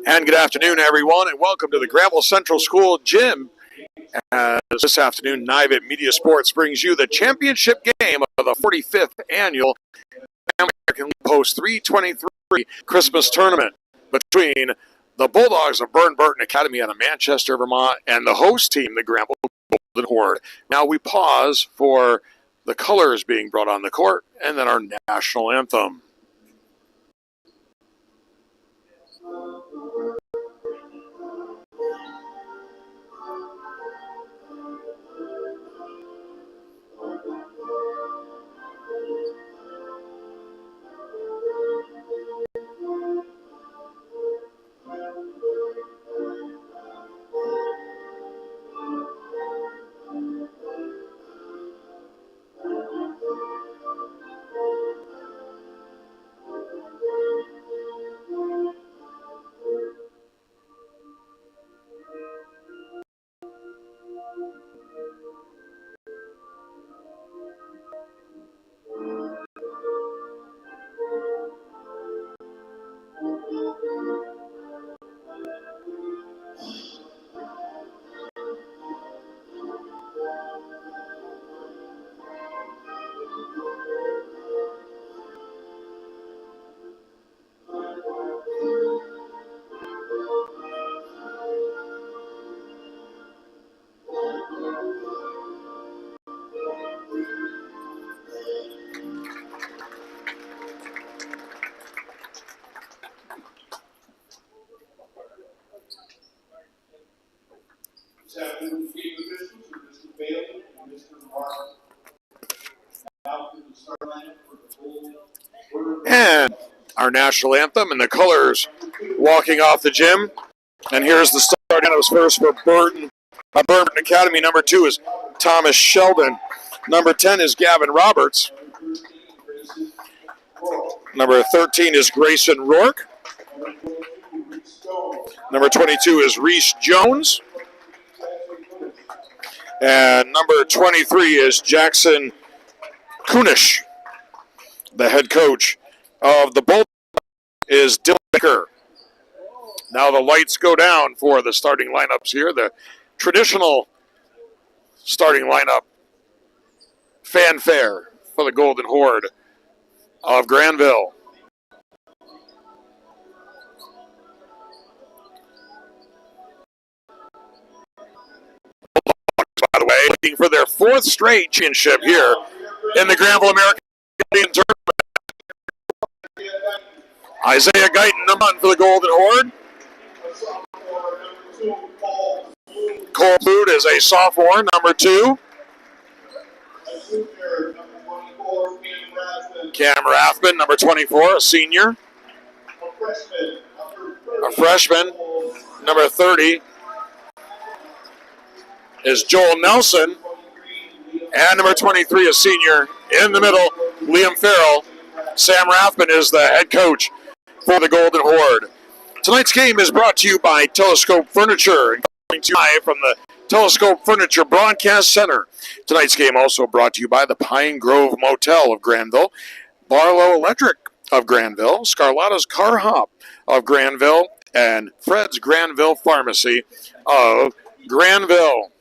And good afternoon, everyone, and welcome to the Granville Central School Gym. As this afternoon, Nivett Media Sports brings you the championship game of the 45th annual Granville Post 323 Christmas Tournament between the Bulldogs of Burr and Burton Academy out of Manchester, Vermont, and the host team, the Granville Golden Horde. Now we pause for the colors being brought on the court and then our national anthem. And our national anthem and the colors walking off the gym. And here's the starting lineups first for Burton Academy. Number 2 is Thomas Sheldon. Number 10 is Gavin Roberts. Number 13 is Grayson Rourke. Number 22 is Reese Jones. And number 23 is Jackson Kunish. The head coach of the Bulldogs is Dylan Baker. Now the lights go down for the starting lineups here. The traditional starting lineup fanfare for the Golden Horde of Granville. Bulldogs, by the way, looking for their 4th straight championship here in the Granville American Tournament. Isaiah Guyton, number 1 for the Golden Horde. Cole Boot is a sophomore, number 2. Cam Rathman, number 24, a senior. A freshman, number 30, is Joel Nelson. And number 23, a senior in the middle, Liam Farrell. Sam Rathman is the head coach for the Golden Horde. Tonight's game is brought to you by Telescope Furniture and coming to you live from the Telescope Furniture Broadcast Center. Tonight's game also brought to you by the Pine Grove Motel of Granville, Barlow Electric of Granville, Scarlato's Car Hop of Granville, and Fred's Granville Pharmacy of Granville.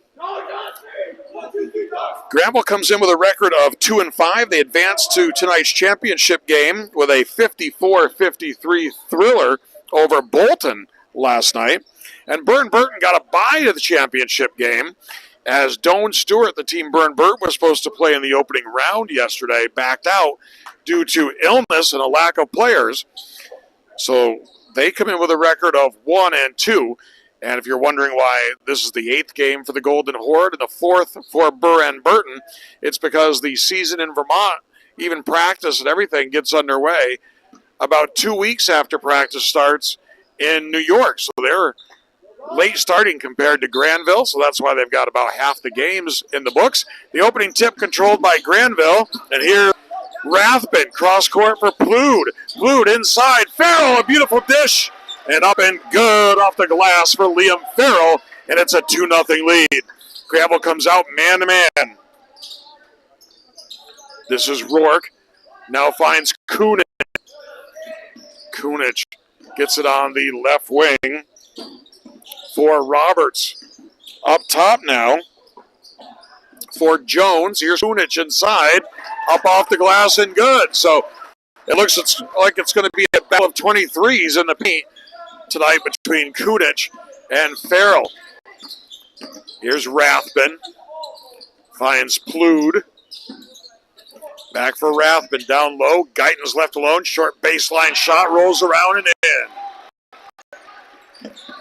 Granville comes in with a record of 2-5. They advance to tonight's championship game with a 54-53 thriller over Bolton last night. And Burr and Burton got a bye to the championship game as Doan Stewart, the team Burr and Burton was supposed to play in the opening round yesterday, backed out due to illness and a lack of players. So they come in with a record of 1-2. And if you're wondering why this is the 8th game for the Golden Horde and the 4th for Burr and Burton, it's because the season in Vermont, even practice and everything, gets underway about 2 weeks after practice starts in New York. So they're late starting compared to Granville, so that's why they've got about half the games in the books. The opening tip controlled by Granville, and here Rathman, cross court for Plood. Plood inside, Farrell, a beautiful dish. And up and good off the glass for Liam Farrell, and it's a 2-0 lead. Granville comes out man-to-man. This is Rourke. Now finds Kunich. Kunich Gets it on the left wing for Roberts. Up top now for Jones. Here's Kunich inside. Up off the glass and good. So it looks like it's going to be a battle of 23s in the paint tonight between Kunich and Farrell. Here's Rathbun. Finds Plood. Back for Rathbun. Down low. Guyton's left alone. Short baseline shot. Rolls around and in.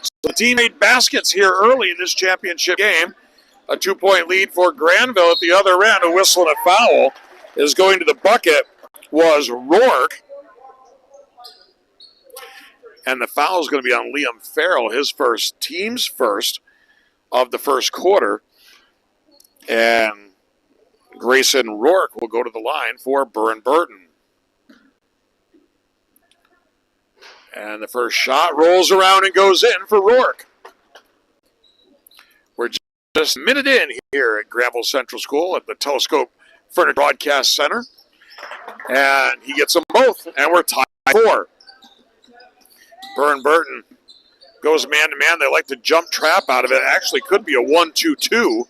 So the team made baskets here early in this championship game. A 2-point lead for Granville at the other end. A whistle and a foul is going to the bucket was Rourke. And the foul is going to be on Liam Farrell, his first, team's first of the first quarter. And Grayson Rourke will go to the line for Burr and Burton. And the first shot rolls around and goes in for Rourke. We're just a minute in here at Granville Central School at the Telescope Furniture Broadcast Center. And he gets them both, and we're tied 4. Burr and Burton goes man-to-man. They like to jump trap out of it. Actually could be a 1-2-2.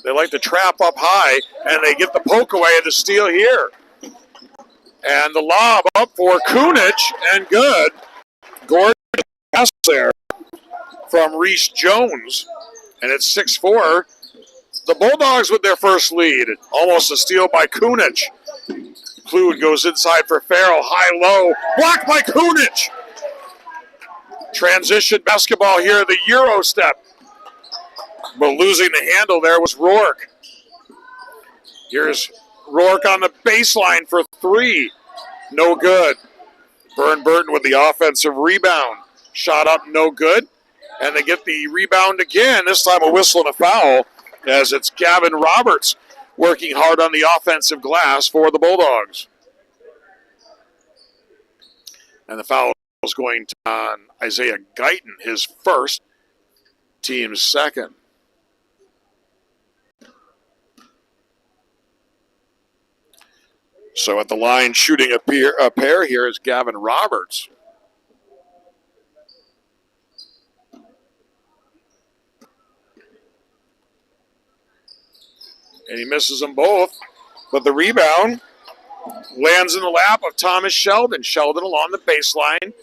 They like to trap up high, and they get the poke away and the steal here. And the lob up for Kunich, and good. Gorgeous pass there from Reese Jones. And it's 6-4. The Bulldogs with their first lead. Almost a steal by Kunich. Plood goes inside for Farrell. High-low. Blocked by Kunich. Transition basketball here, the Euro step. But losing the handle there was Rourke. Here's Rourke on the baseline for 3. No good. Burr and Burton with the offensive rebound. Shot up, no good. And they get the rebound again. This time a whistle and a foul as it's Gavin Roberts working hard on the offensive glass for the Bulldogs. And the foul is going to on Isaiah Guyton, his first, team's second. So at the line shooting a pair here is Gavin Roberts. And he misses them both. But the rebound lands in the lap of Thomas Sheldon. Sheldon along the baseline.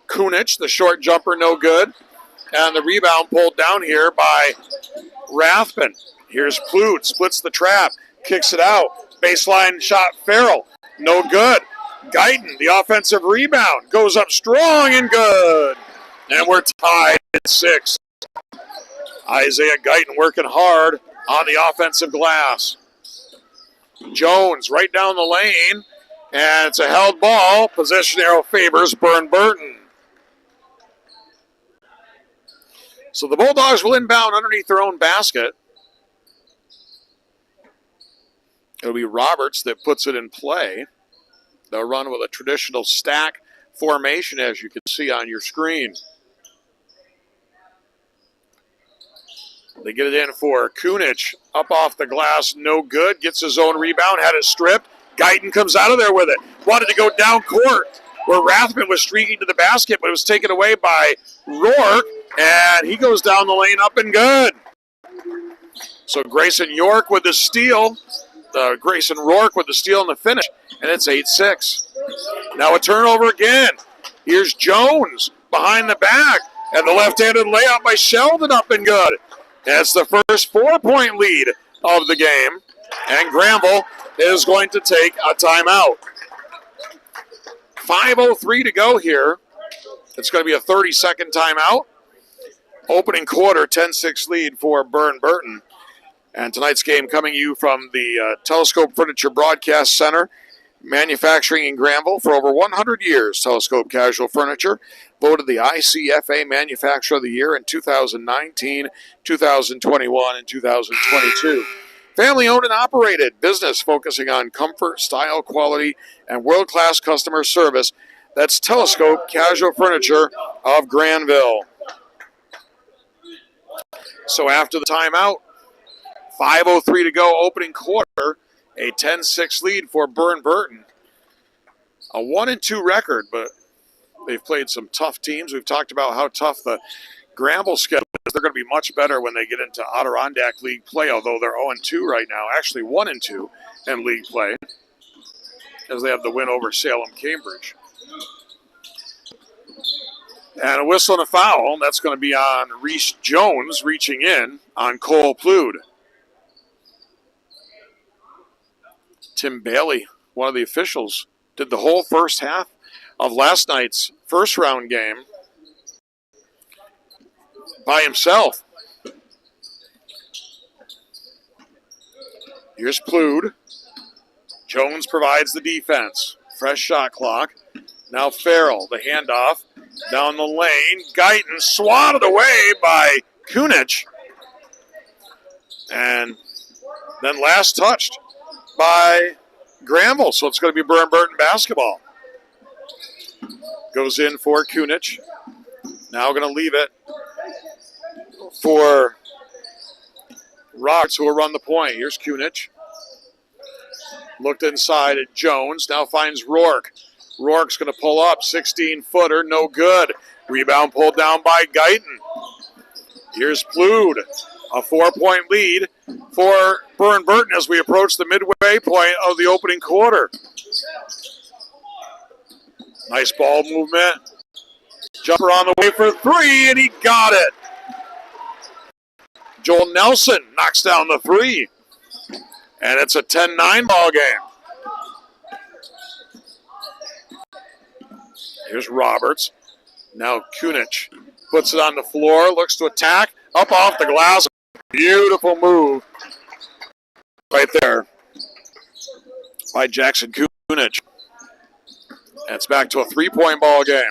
Kunich, the short jumper, no good. And the rebound pulled down here by Rathbun. Here's Plood, splits the trap, kicks it out. Baseline shot, Farrell, no good. Guyton, the offensive rebound, goes up strong and good. And we're tied at 6. Isaiah Guyton working hard on the offensive glass. Jones right down the lane, and it's a held ball. Possession arrow favors Burr and Burton. So the Bulldogs will inbound underneath their own basket. It'll be Roberts that puts it in play. They'll run with a traditional stack formation, as you can see on your screen. They get it in for Kunich. Up off the glass, no good. Gets his own rebound, had it stripped. Guyton comes out of there with it. Wanted to go down court where Rathbun was streaking to the basket, but it was taken away by Rourke, and he goes down the lane up and good. So Grayson Rourke with the steal and the finish, and it's 8-6. Now a turnover again. Here's Jones behind the back, and the left-handed layup by Sheldon up and good. That's the first 4-point lead of the game, and Granville is going to take a timeout. 5:03 to go here. It's going to be a 30-second timeout. Opening quarter, 10-6 lead for Burr and Burton. And tonight's game coming to you from the Telescope Furniture Broadcast Center, manufacturing in Granville for over 100 years. Telescope Casual Furniture, voted the ICFA Manufacturer of the Year in 2019, 2021, and 2022. Family owned and operated business focusing on comfort, style, quality, and world-class customer service. That's Telescope Casual Furniture of Granville. So after the timeout, 5:03 to go, opening quarter, a 10-6 lead for Burr and Burton. A 1-2 record, but They've played some tough teams. We've talked about how tough the Granville schedule is. They're going to be much better when they get into Adirondack League play, although they're 0-2 right now. Actually 1-2 in league play, as they have the win over Salem Cambridge. And a whistle and a foul. That's going to be on Reese Jones reaching in on Cole Plude. Tim Bailey, one of the officials, did the whole first half of last night's first round game by himself. Here's Plude. Jones provides the defense. Fresh shot clock. Now Farrell, the handoff down the lane. Guyton swatted away by Kunich. And then last touched by Granville. So it's going to be Burr and Burton basketball. Goes in for Kunich. Now going to leave it for Roberts, who will run the point. Here's Kunich. Looked inside at Jones. Now finds Rourke. Rourke's going to pull up. 16-footer. No good. Rebound pulled down by Guyton. Here's Plude. A 4-point lead for Burr and Burton as we approach the midway point of the opening quarter. Nice ball movement. Jumper on the way for three, and he got it. Joel Nelson knocks down the three. And it's a 10-9 ball game. Here's Roberts. Now Kunich puts it on the floor, looks to attack, up off the glass. Beautiful move right there by Jackson Kunich. And it's back to a 3-point ball game.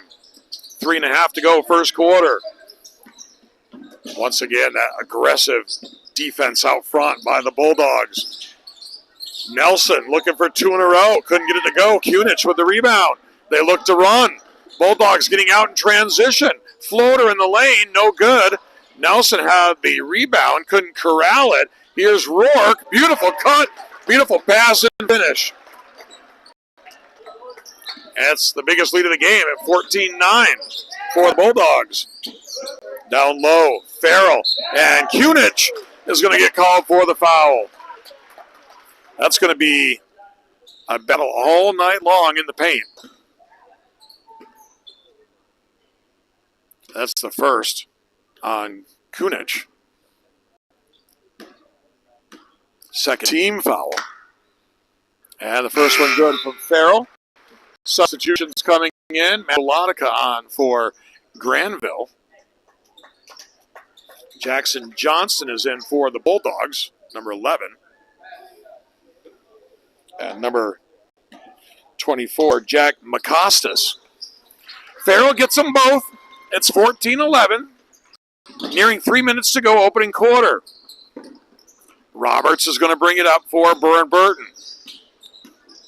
3.5 to go first quarter. Once again, that aggressive defense out front by the Bulldogs. Nelson looking for two in a row. Couldn't get it to go. Kunich with the rebound. They look to run. Bulldogs getting out in transition. Floater in the lane, no good. Nelson had the rebound, couldn't corral it. Here's Rourke. Beautiful cut. Beautiful pass and finish. That's the biggest lead of the game at 14-9 for the Bulldogs. Down low, Farrell. And Kunich is going to get called for the foul. That's going to be a battle all night long in the paint. That's the first on Kunich. Second team foul. And the first one good from Farrell. Substitutions coming in. Malonica on for Granville. Jackson Johnston is in for the Bulldogs, number 11. And number 24, Jack McCostas. Farrell gets them both. It's 14-11. Nearing 3 minutes to go, opening quarter. Roberts is going to bring it up for Burr and Burton.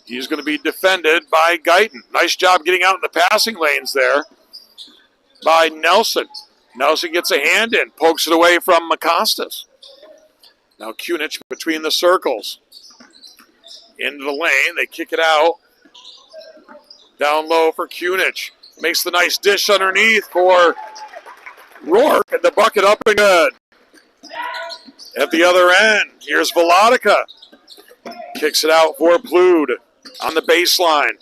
He's going to be defended by Guyton. Nice job getting out in the passing lanes there by Nelson. Nelson gets a hand in, pokes it away from McCostas. Now Kunich between the circles. Into the lane, they kick it out. Down low for Kunich. Makes the nice dish underneath for Rourke, and the bucket up and good. At the other end, here's Velotica. Kicks it out for Plude on the baseline.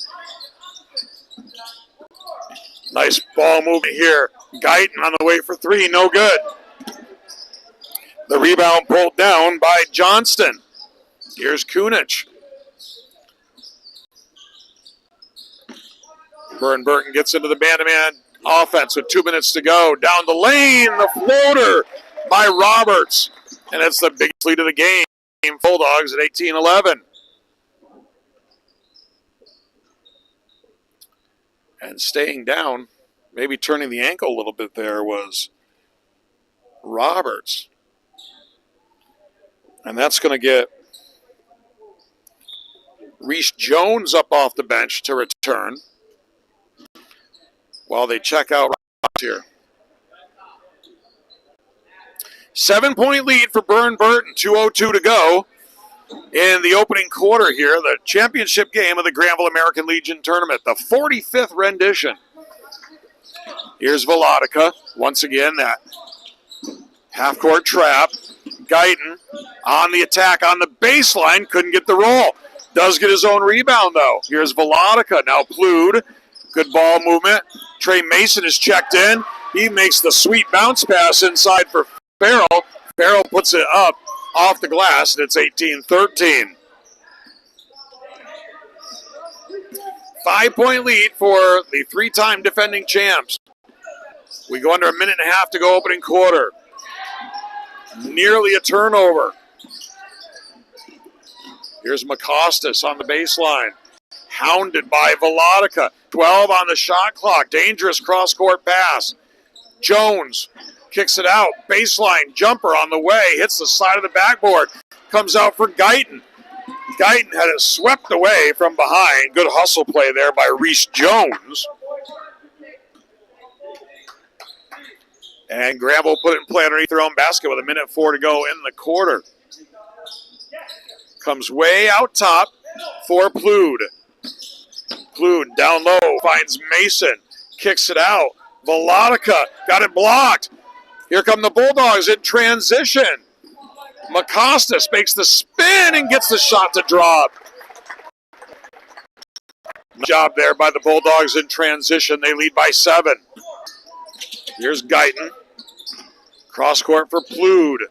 Nice ball movement here. Guyton on the way for three, no good. The rebound pulled down by Johnston. Here's Kunich. Burr and Burton gets into the man-to-man offense with 2 minutes to go. Down the lane, the floater by Roberts. And it's the biggest lead of the game. Bulldogs at 18-11. And staying down, maybe turning the ankle a little bit there, was Roberts. And that's going to get Reese Jones up off the bench to return while they check out here. 7-point lead for Burr and Burton, 2:02 to go in the opening quarter here, the championship game of the Granville American Legion Tournament, the 45th rendition Here's Velodica. Once again, that half-court trap. Guyton on the attack on the baseline. Couldn't get the roll. Does get his own rebound, though. Here's Velodica. Now Plude. Good ball movement. Trey Mason is checked in. He makes the sweet bounce pass inside for Farrell. Farrell puts it up off the glass, and it's 18-13. 5-point lead for the three-time defending champs. We go under a minute and a half to go opening quarter. Nearly a turnover. Here's McCostas on the baseline. Hounded by Velodica. 12 on the shot clock. Dangerous cross-court pass. Jones kicks it out. Baseline jumper on the way. Hits the side of the backboard. Comes out for Guyton. Guyton had it swept away from behind. Good hustle play there by Reese Jones. And Granville put it in play underneath their own basket with 1:04 to go in the quarter. Comes way out top for Plude. Plude down low, finds Mason, kicks it out. Velodica got it blocked. Here come the Bulldogs in transition. McCostas makes the spin and gets the shot to drop. Good job there by the Bulldogs in transition. They lead by 7. Here's Guyton. Cross court for Plude.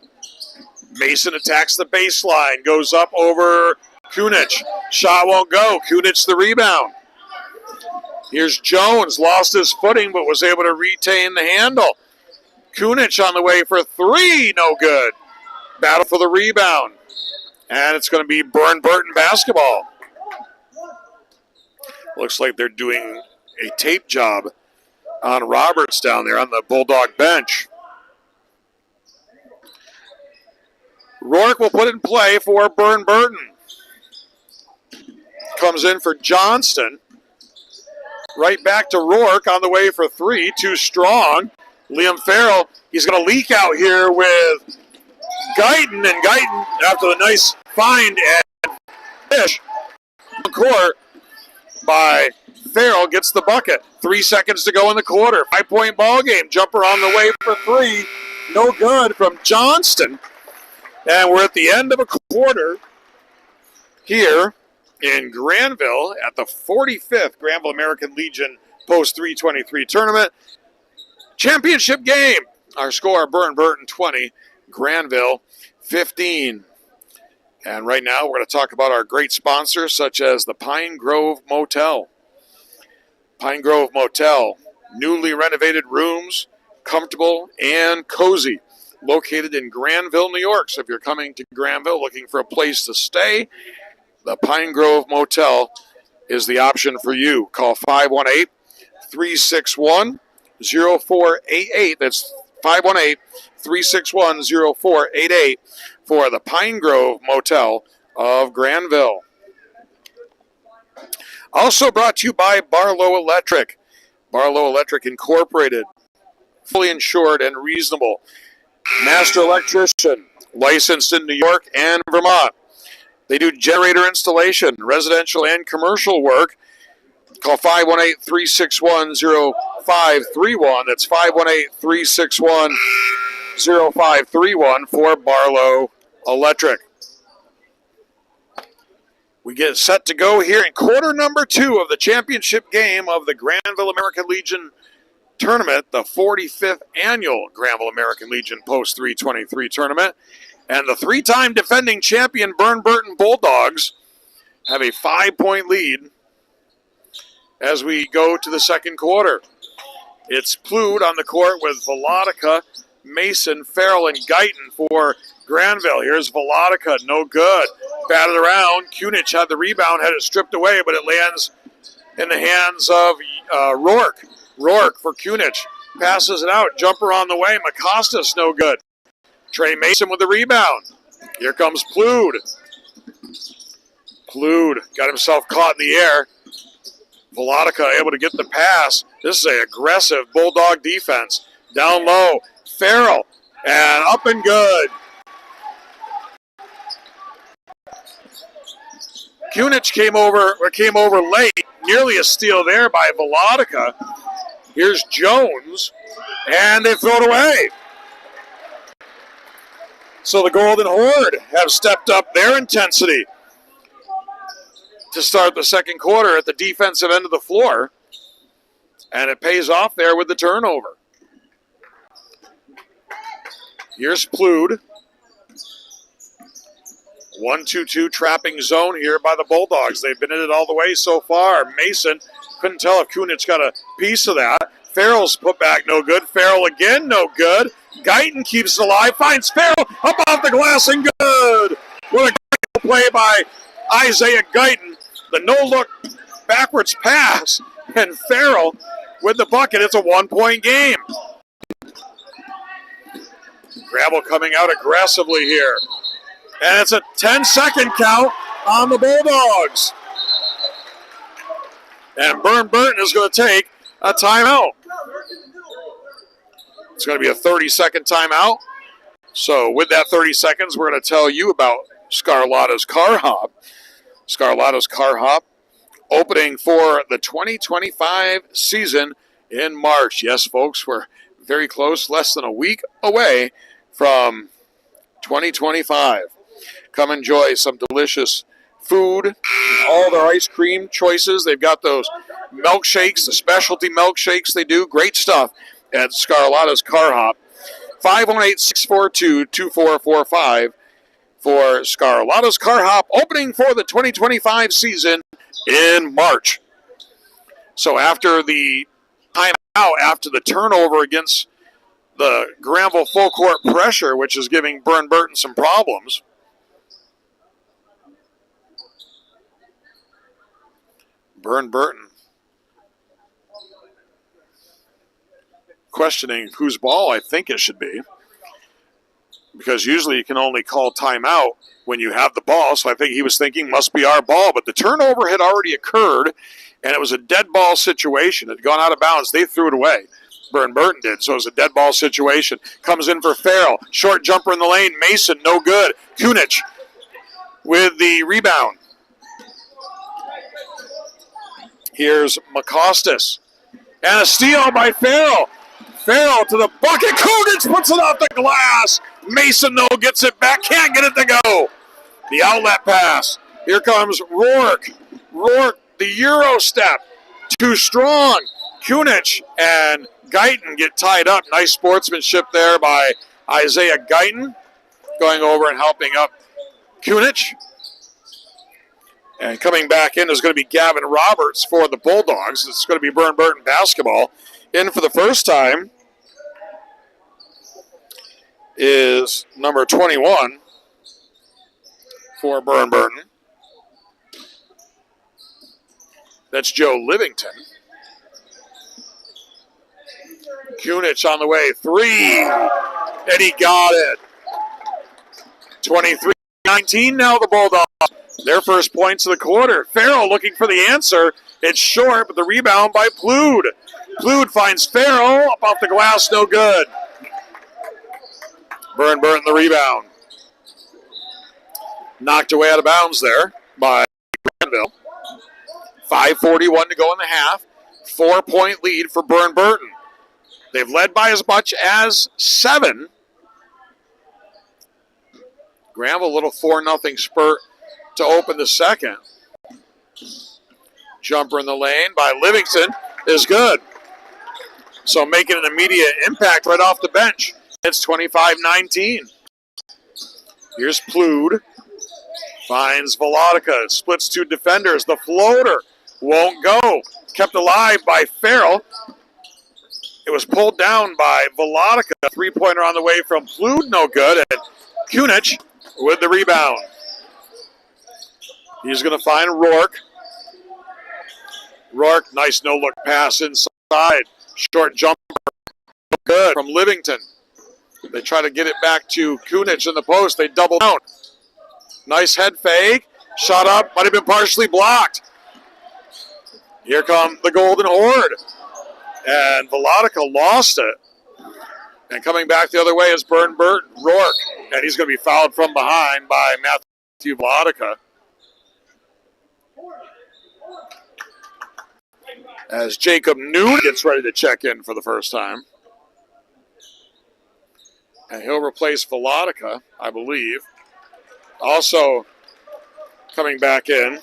Mason attacks the baseline. Goes up over Kunich. Shot won't go. Kunich the rebound. Here's Jones. Lost his footing but was able to retain the handle. Kunich on the way for 3. No good. Battle for the rebound. And it's going to be Burr and Burton basketball. Looks like they're doing a tape job on Roberts down there on the Bulldog bench. Rourke will put it in play for Burr and Burton. Comes in for Johnston. Right back to Rourke on the way for 3. Too strong. Liam Farrell, he's going to leak out here with Guyton. And Guyton, after the nice find and fish, court by Farrell, gets the bucket. 3 seconds to go in the quarter. 5-point ball game. Jumper on the way for 3. No good from Johnston. And we're at the end of a quarter here in Granville at the 45th Granville American Legion Post 323 tournament. Championship game. Our score, Burr and Burton 20, Granville 15. And right now we're going to talk about our great sponsors such as the Pine Grove Motel. Pine Grove Motel, newly renovated rooms, comfortable and cozy. Located in Granville, New York. So if you're coming to Granville looking for a place to stay, the Pine Grove Motel is the option for you. Call 518-361-0488. That's 518-361-0488 for the Pine Grove Motel of Granville. Also brought to you by Barlow Electric. Barlow Electric Incorporated. Fully insured and reasonable. Master electrician, licensed in New York and Vermont. They do generator installation, residential and commercial work. Call 518-361-0531. That's 518-361-0531 for Barlow Electric. We get set to go here in quarter number 2 of the championship game of the Granville American Legion tournament, the 45th annual Granville American Legion Post 323 tournament. And the 3-time defending champion Burr and Burton Bulldogs have a 5-point lead as we go to the second quarter. It's Plude on the court with Velodica, Mason, Farrell, and Guyton for Granville. Here's Velodica, no good. Batted around. Kunich had the rebound, had it stripped away, but it lands in the hands of Rourke. Rourke for Kunich. Passes it out. Jumper on the way. McCostas, no good. Trey Mason with the rebound. Here comes Plude. Plude got himself caught in the air. Velodica able to get the pass. This is an aggressive Bulldog defense. Down low. Farrell. And up and good. Kunich came over late. Nearly a steal there by Velodica. Here's Jones, and they throw it away. So the Golden Horde have stepped up their intensity to start the second quarter at the defensive end of the floor, and it pays off there with the turnover. Here's Plude. 1-2-2 trapping zone here by the Bulldogs. They've been in it all the way so far. Mason couldn't tell if Kunich got a piece of that. Farrell's put back, no good. Farrell again, no good. Guyton keeps it alive, finds Farrell up off the glass and good. What a play by Isaiah Guyton. The no-look backwards pass, and Farrell with the bucket. It's a one-point game. Granville coming out aggressively here. And it's a 10-second count on the Bulldogs. And Burr and Burton is going to take a timeout. It's going to be a 30-second timeout. So with that 30 seconds, we're going to tell you about Scarlotta's Car Hop. Scarlotta's Car Hop opening for the 2025 season in March. Yes, folks, we're very close, less than a week away from 2025. Come enjoy some delicious food, all their ice cream choices. They've got those milkshakes, the specialty milkshakes they do. Great stuff at Scarlotta's Car Hop. 518-642-2445 for Scarlotta's Car Hop, opening for the 2025 season in March. So after the timeout, after the turnover against the Granville full court pressure, which is giving Burr and Burton some problems, Burr and Burton questioning whose ball I think it should be, because usually you can only call timeout when you have the ball, so I think he was thinking must be our ball, but the turnover had already occurred, and it was a dead ball situation. It had gone out of bounds. They threw it away. Burr and Burton did, so it was a dead ball situation. Comes in for Farrell. Short jumper in the lane. Mason, no good. Kunich with the rebound. Here's McCostas. And a steal by Farrell. Farrell to the bucket. Kunich puts it off the glass. Mason, though, gets it back. Can't get it to go. The outlet pass. Here comes Rourke. Rourke, the Euro step. Too strong. Kunich and Guyton get tied up. Nice sportsmanship there by Isaiah Guyton. Going over and helping up Kunich. And coming back in is going to be Gavin Roberts for the Bulldogs. It's going to be Burr and Burton basketball. In for the first time is number 21 for Burr and Burton. That's Joe Livington. Kunich on the way. Three. And he got it. 23-19 now the Bulldogs. Their first points of the quarter. Farrell looking for the answer. It's short, but the rebound by Plude. Plude finds Farrell up off the glass, no good. Burr and Burton the rebound. Knocked away out of bounds there by Granville. 5:41 to go in the half. 4-point lead for Burr and Burton. They've led by as much as 7. Granville, a little 4-0 spurt to open the second. Jumper in the lane by Livingston is good. So making an immediate impact right off the bench. It's 25-19. Here's Plude. Finds Velodica. Splits 2 defenders. The floater won't go. Kept alive by Farrell. It was pulled down by Velodica. 3-pointer on the way from Plude, no good. And Kunich with the rebound. He's going to find Rourke. Rourke, nice no-look pass inside. Short jumper, good from Livington. They try to get it back to Kunich in the post. They double down. Nice head fake. Shot up, might have been partially blocked. Here come the Golden Horde. And Velodica lost it. And coming back the other way is Burr and Burton. Rourke. And he's going to be fouled from behind by Matthew Velodica. as Jacob Noonan gets ready to check in for the first time. And he'll replace Velotica, I believe. Also coming back in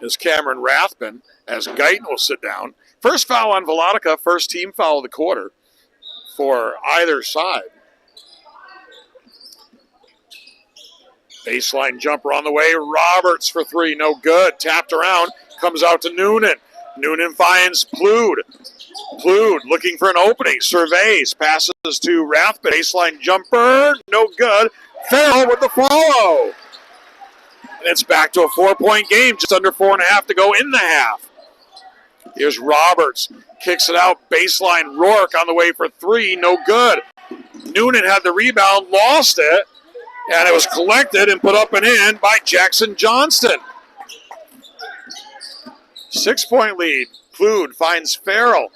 is Cameron Rathbun as Guyton will sit down. First foul on Velotica, first team foul of the quarter for either side. Baseline jumper on the way. Roberts for three, no good. Tapped around, comes out to Noonan. Noonan finds Plood. Plood looking for an opening. Surveys, passes to Rathbun. Baseline jumper, no good. Farrell with the follow. And it's back to a 4-point game, just under 4.5 to go in the half. Here's Roberts, kicks it out. Baseline, Rourke on the way for three, no good. Noonan had the rebound, lost it, and it was collected and put up and in by Jackson Johnston. 6-point lead. Plood finds Farrell.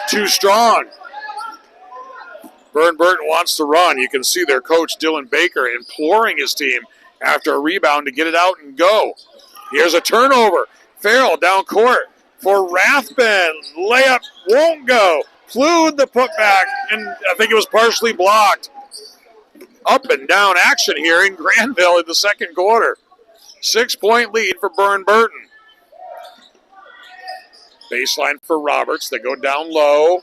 Too strong. Burr and Burton wants to run. You can see their coach, Dylan Baker, imploring his team after a rebound to get it out and go. Here's a turnover. Farrell down court for Rathbun. Layup won't go. Plood the putback, and I think it was partially blocked. Up and down action here in Granville in the second quarter. 6-point lead for Burr and Burton. Baseline for Roberts. They go down low.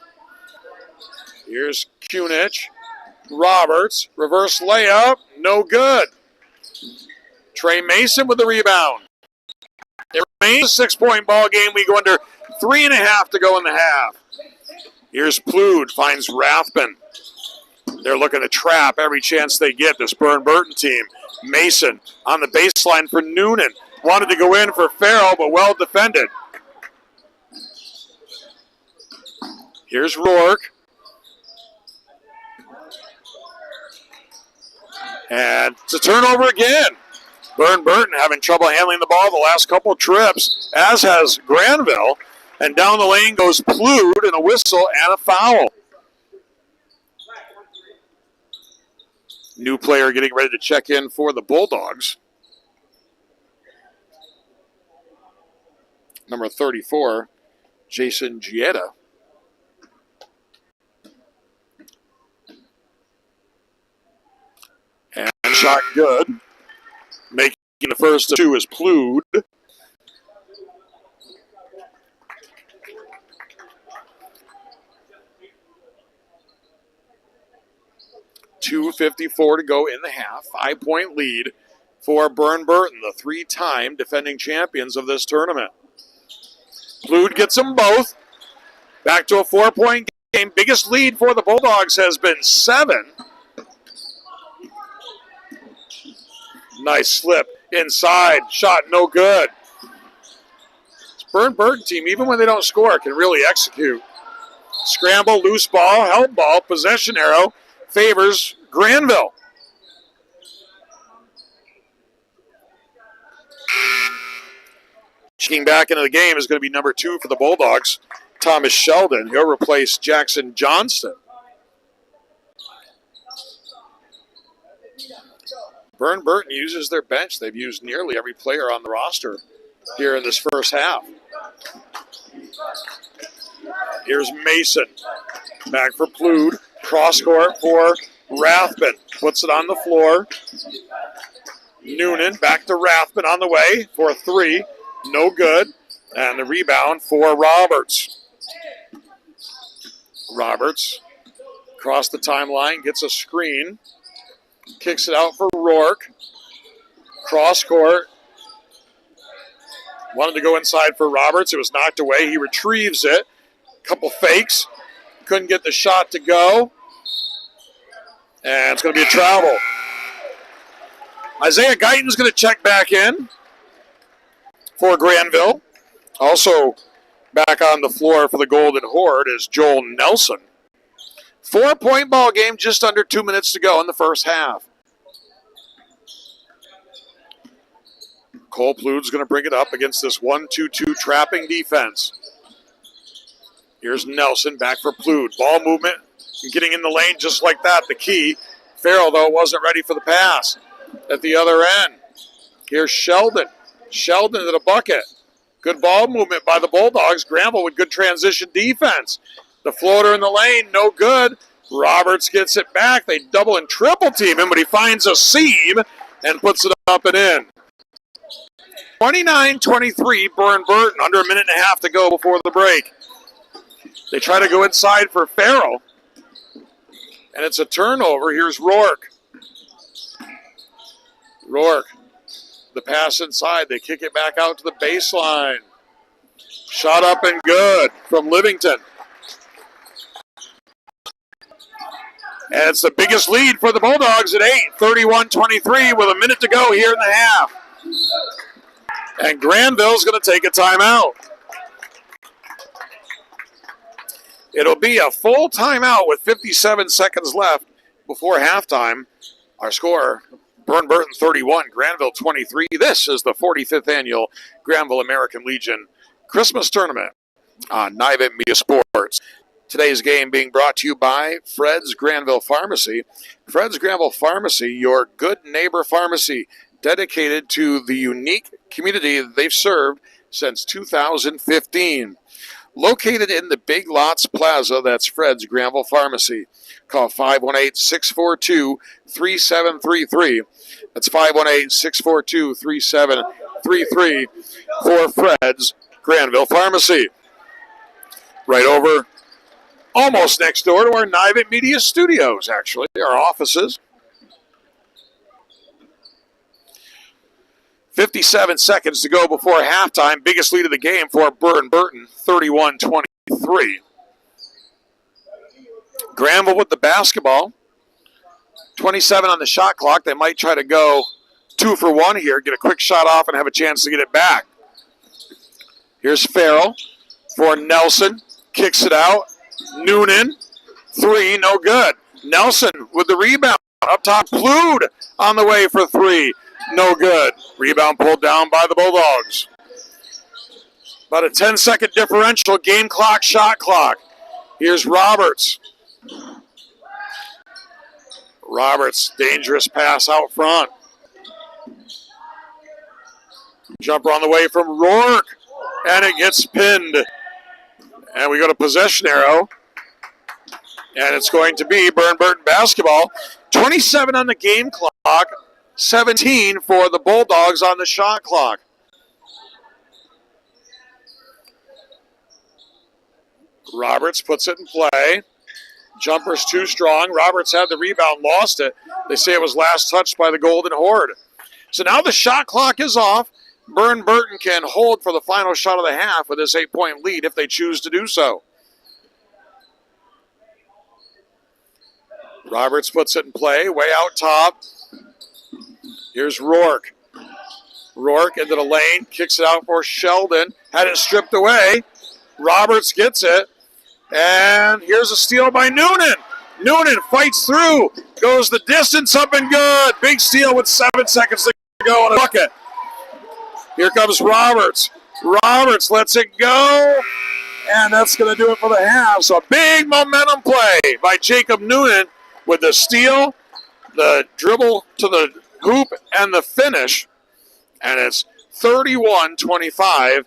Here's Kunich. Roberts. Reverse layup. No good. Trey Mason with the rebound. It remains a 6-point ball game. We go under 3.5 to go in the half. Here's Plood. Finds Rathbun. They're looking to trap every chance they get, this Burr and Burton team. Mason on the baseline for Noonan. Wanted to go in for Farrell, but well defended. Here's Rourke. And it's a turnover again. Burr and Burton having trouble handling the ball the last couple of trips, as has Granville. And down the lane goes Plood, and a whistle and a foul. New player getting ready to check in for the Bulldogs. Number 34, Jason Gietta. And shot good. Making the first of two is Plood. .254 to go in the half. 5-point lead for Burr and Burton, the 3-time defending champions of this tournament. Plood gets them both. Back to a 4-point game. Biggest lead for the Bulldogs has been 7. Nice slip inside. Shot no good. This Burr and Burton team, even when they don't score, can really execute. Scramble, loose ball, held ball, possession arrow favors Granville. Checking back into the game is going to be number 2 for the Bulldogs, Thomas Sheldon. He'll replace Jackson Johnston. Burr and Burton uses their bench. They've used nearly every player on the roster here in this first half. Here's Mason. Back for Plood. Cross court for Rathbun. Puts it on the floor. Noonan back to Rathbun on the way for 3. No good. And the rebound for Roberts. Roberts across the timeline, gets a screen. Kicks it out for Rourke. Cross court. Wanted to go inside for Roberts. It was knocked away. He retrieves it. Couple fakes. Couldn't get the shot to go. And it's going to be a travel. Isaiah Guyton's going to check back in for Granville. Also back on the floor for the Golden Horde is Joel Nelson. 4-point ball game, just under 2 minutes to go in the first half. Cole Plood's going to bring it up against this 1-2-2 trapping defense. Here's Nelson back for Plood. Ball movement, getting in the lane just like that, the key. Farrell, though, wasn't ready for the pass at the other end. Here's Sheldon. Sheldon to the bucket. Good ball movement by the Bulldogs. Granville with good transition defense. The floater in the lane, no good. Roberts gets it back. They double and triple team him, but he finds a seam and puts it up and in. 29-23, Burr and Burton, under a minute and a half to go before the break. They try to go inside for Farrell, and it's a turnover. Here's Rourke. Rourke, the pass inside. They kick it back out to the baseline. Shot up and good from Livington. And it's the biggest lead for the Bulldogs at 8, 31-23 with a minute to go here in the half. And Granville's going to take a timeout. It'll be a full timeout with 57 seconds left before halftime. Our score, Burr and Burton 31, Granville 23. This is the 45th annual Granville American Legion Christmas Tournament on Nivett Media Sports. Today's game being brought to you by Fred's Granville Pharmacy. Fred's Granville Pharmacy, your good neighbor pharmacy, dedicated to the unique community that they've served since 2015. Located in the Big Lots Plaza, that's Fred's Granville Pharmacy. Call 518-642-3733. That's 518-642-3733 for Fred's Granville Pharmacy. Right over, almost next door to our Nivett Media Studios, actually, our offices. 57 seconds to go before halftime. Biggest lead of the game for Burr and Burton, 31-23. Granville with the basketball. 27 on the shot clock. They might try to go 2 for 1 here, get a quick shot off and have a chance to get it back. Here's Farrell for Nelson. Kicks it out. Noonan. 3, no good. Nelson with the rebound. Up top, Plude on the way for 3. No good. Rebound pulled down by the Bulldogs. About a 10-second differential. Game clock, shot clock. Here's Roberts. Roberts, dangerous pass out front. Jumper on the way from Rourke. And it gets pinned. And we go to possession arrow. And it's going to be Burr and Burton basketball. 27 on the game clock. 17 for the Bulldogs on the shot clock. Roberts puts it in play. Jumper's too strong. Roberts had the rebound, lost it. They say it was last touched by the Golden Horde. So now the shot clock is off. Burr and Burton can hold for the final shot of the half with this 8-point lead if they choose to do so. Roberts puts it in play, way out top. Here's Rourke. Rourke into the lane, kicks it out for Sheldon. Had it stripped away. Roberts gets it. And here's a steal by Noonan. Noonan fights through. Goes the distance up and good. Big steal with 7 seconds to go on a bucket. Here comes Roberts. Roberts lets it go. And that's going to do it for the half. So a big momentum play by Jacob Noonan with the steal, the dribble to the hoop, and the finish. And it's 31-25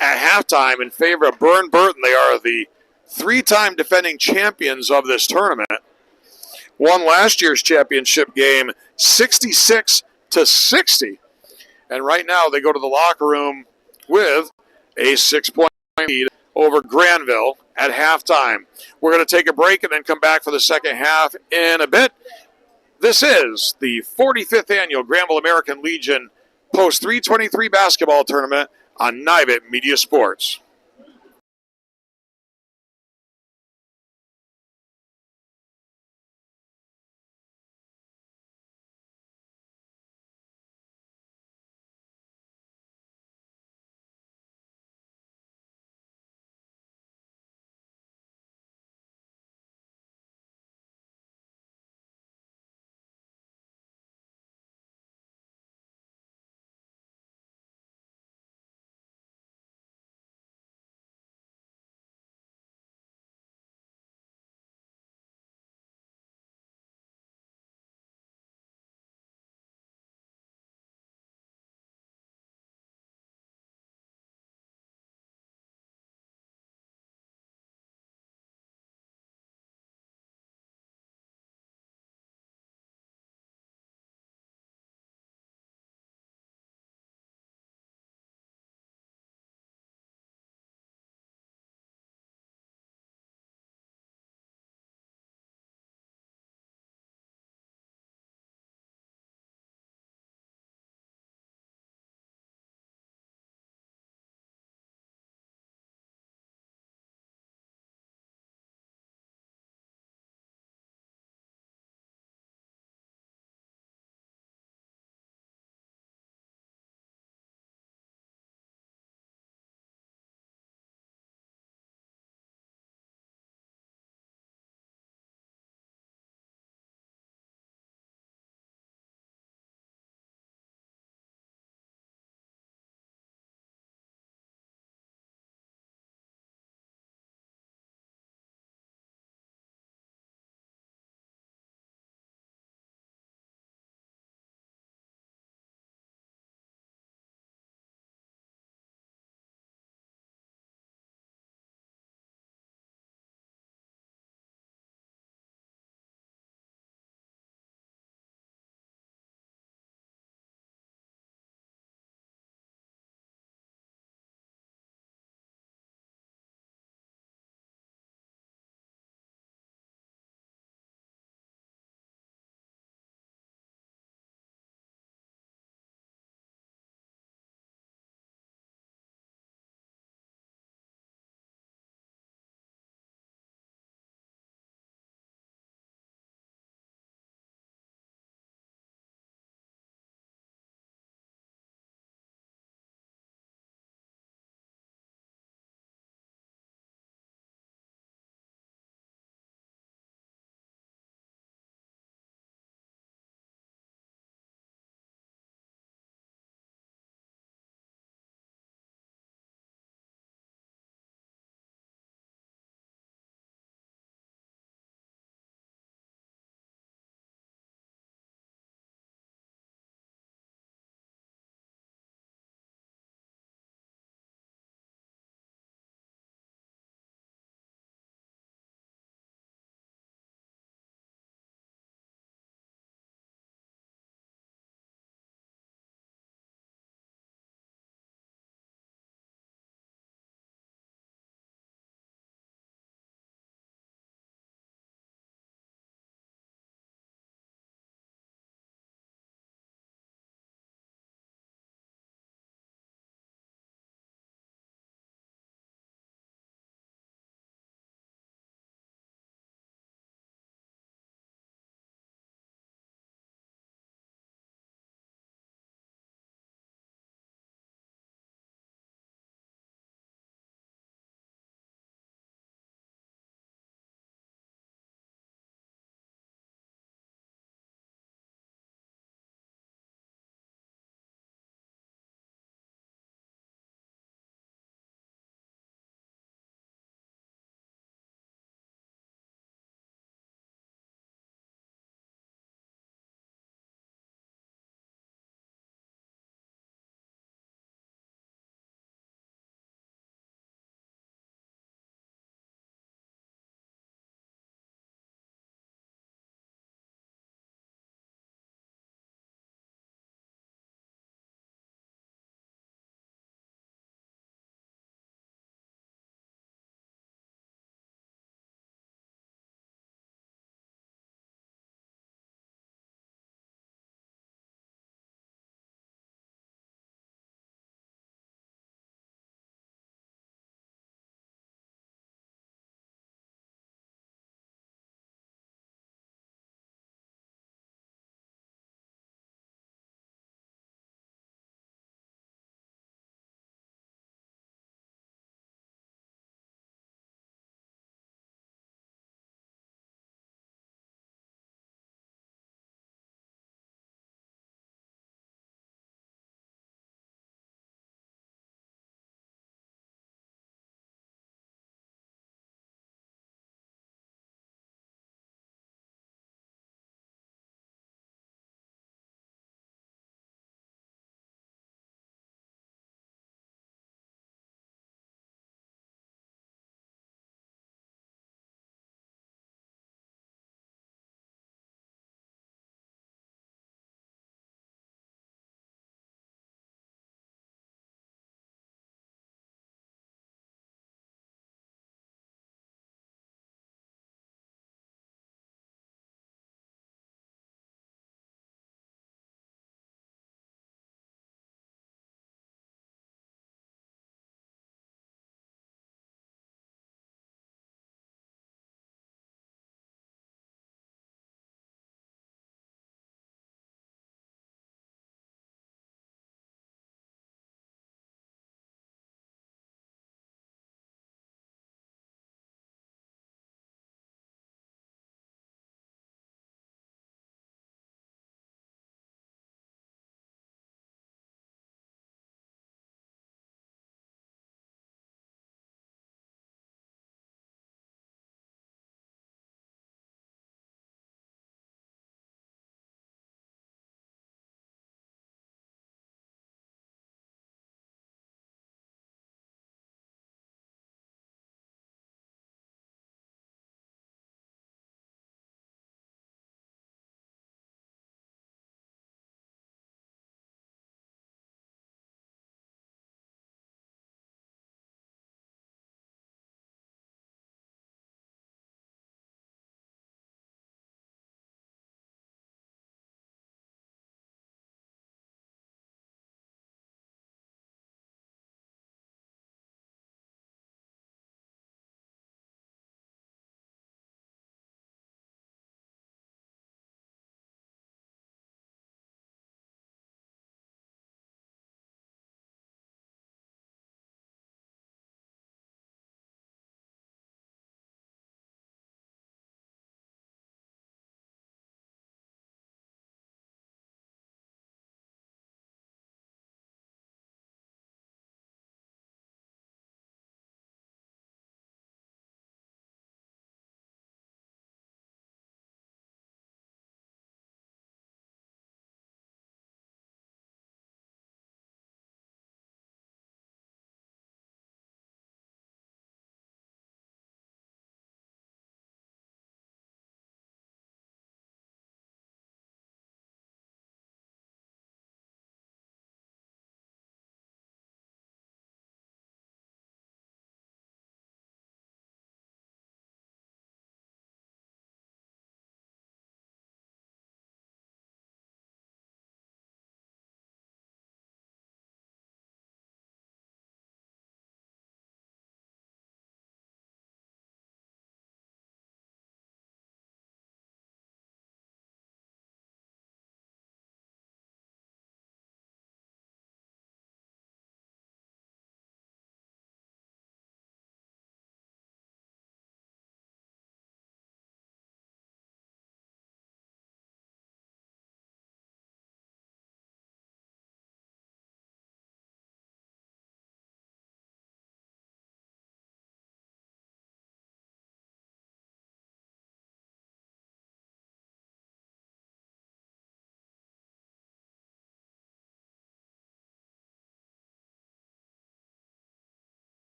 at halftime in favor of Burr and Burton. They are the 3-time defending champions of this tournament. Won last year's championship game 66-60. And right now they go to the locker room with a 6-point lead over Granville at halftime. We're going to take a break and then come back for the second half in a bit. This is the 45th annual Granville American Legion Post 323 basketball tournament on Nivett Media Sports.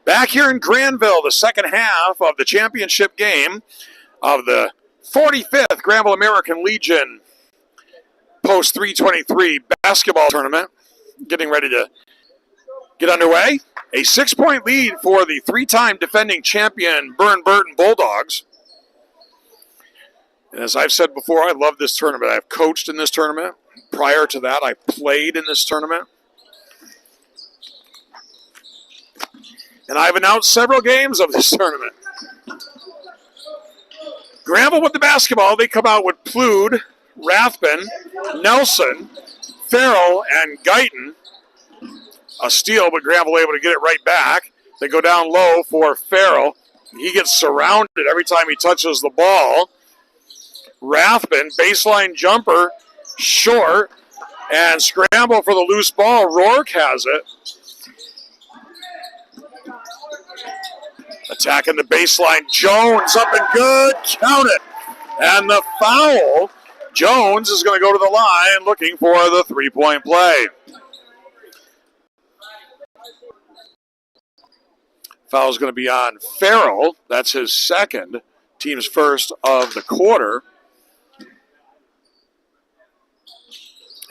Back here in Granville, the second half of the championship game of the 45th Granville American Legion Post 323 basketball tournament. Getting ready to get underway. A 6-point lead for the three-time defending champion Burr and Burton Bulldogs. And as I've said before, I love this tournament. I've coached in this tournament. Prior to that, I played in this tournament. And I've announced several games of this tournament. Granville with the basketball. They come out with Plude, Rathbun, Nelson, Farrell, and Guyton. A steal, but Granville able to get it right back. They go down low for Farrell. He gets surrounded every time he touches the ball. Rathbun, baseline jumper, short, and scramble for the loose ball. Rourke has it. Attacking the baseline, Jones up and good, count it. And the foul, Jones is going to go to the line looking for the three-point play. Foul's going to be on Farrell. That's his second, team's first of the quarter.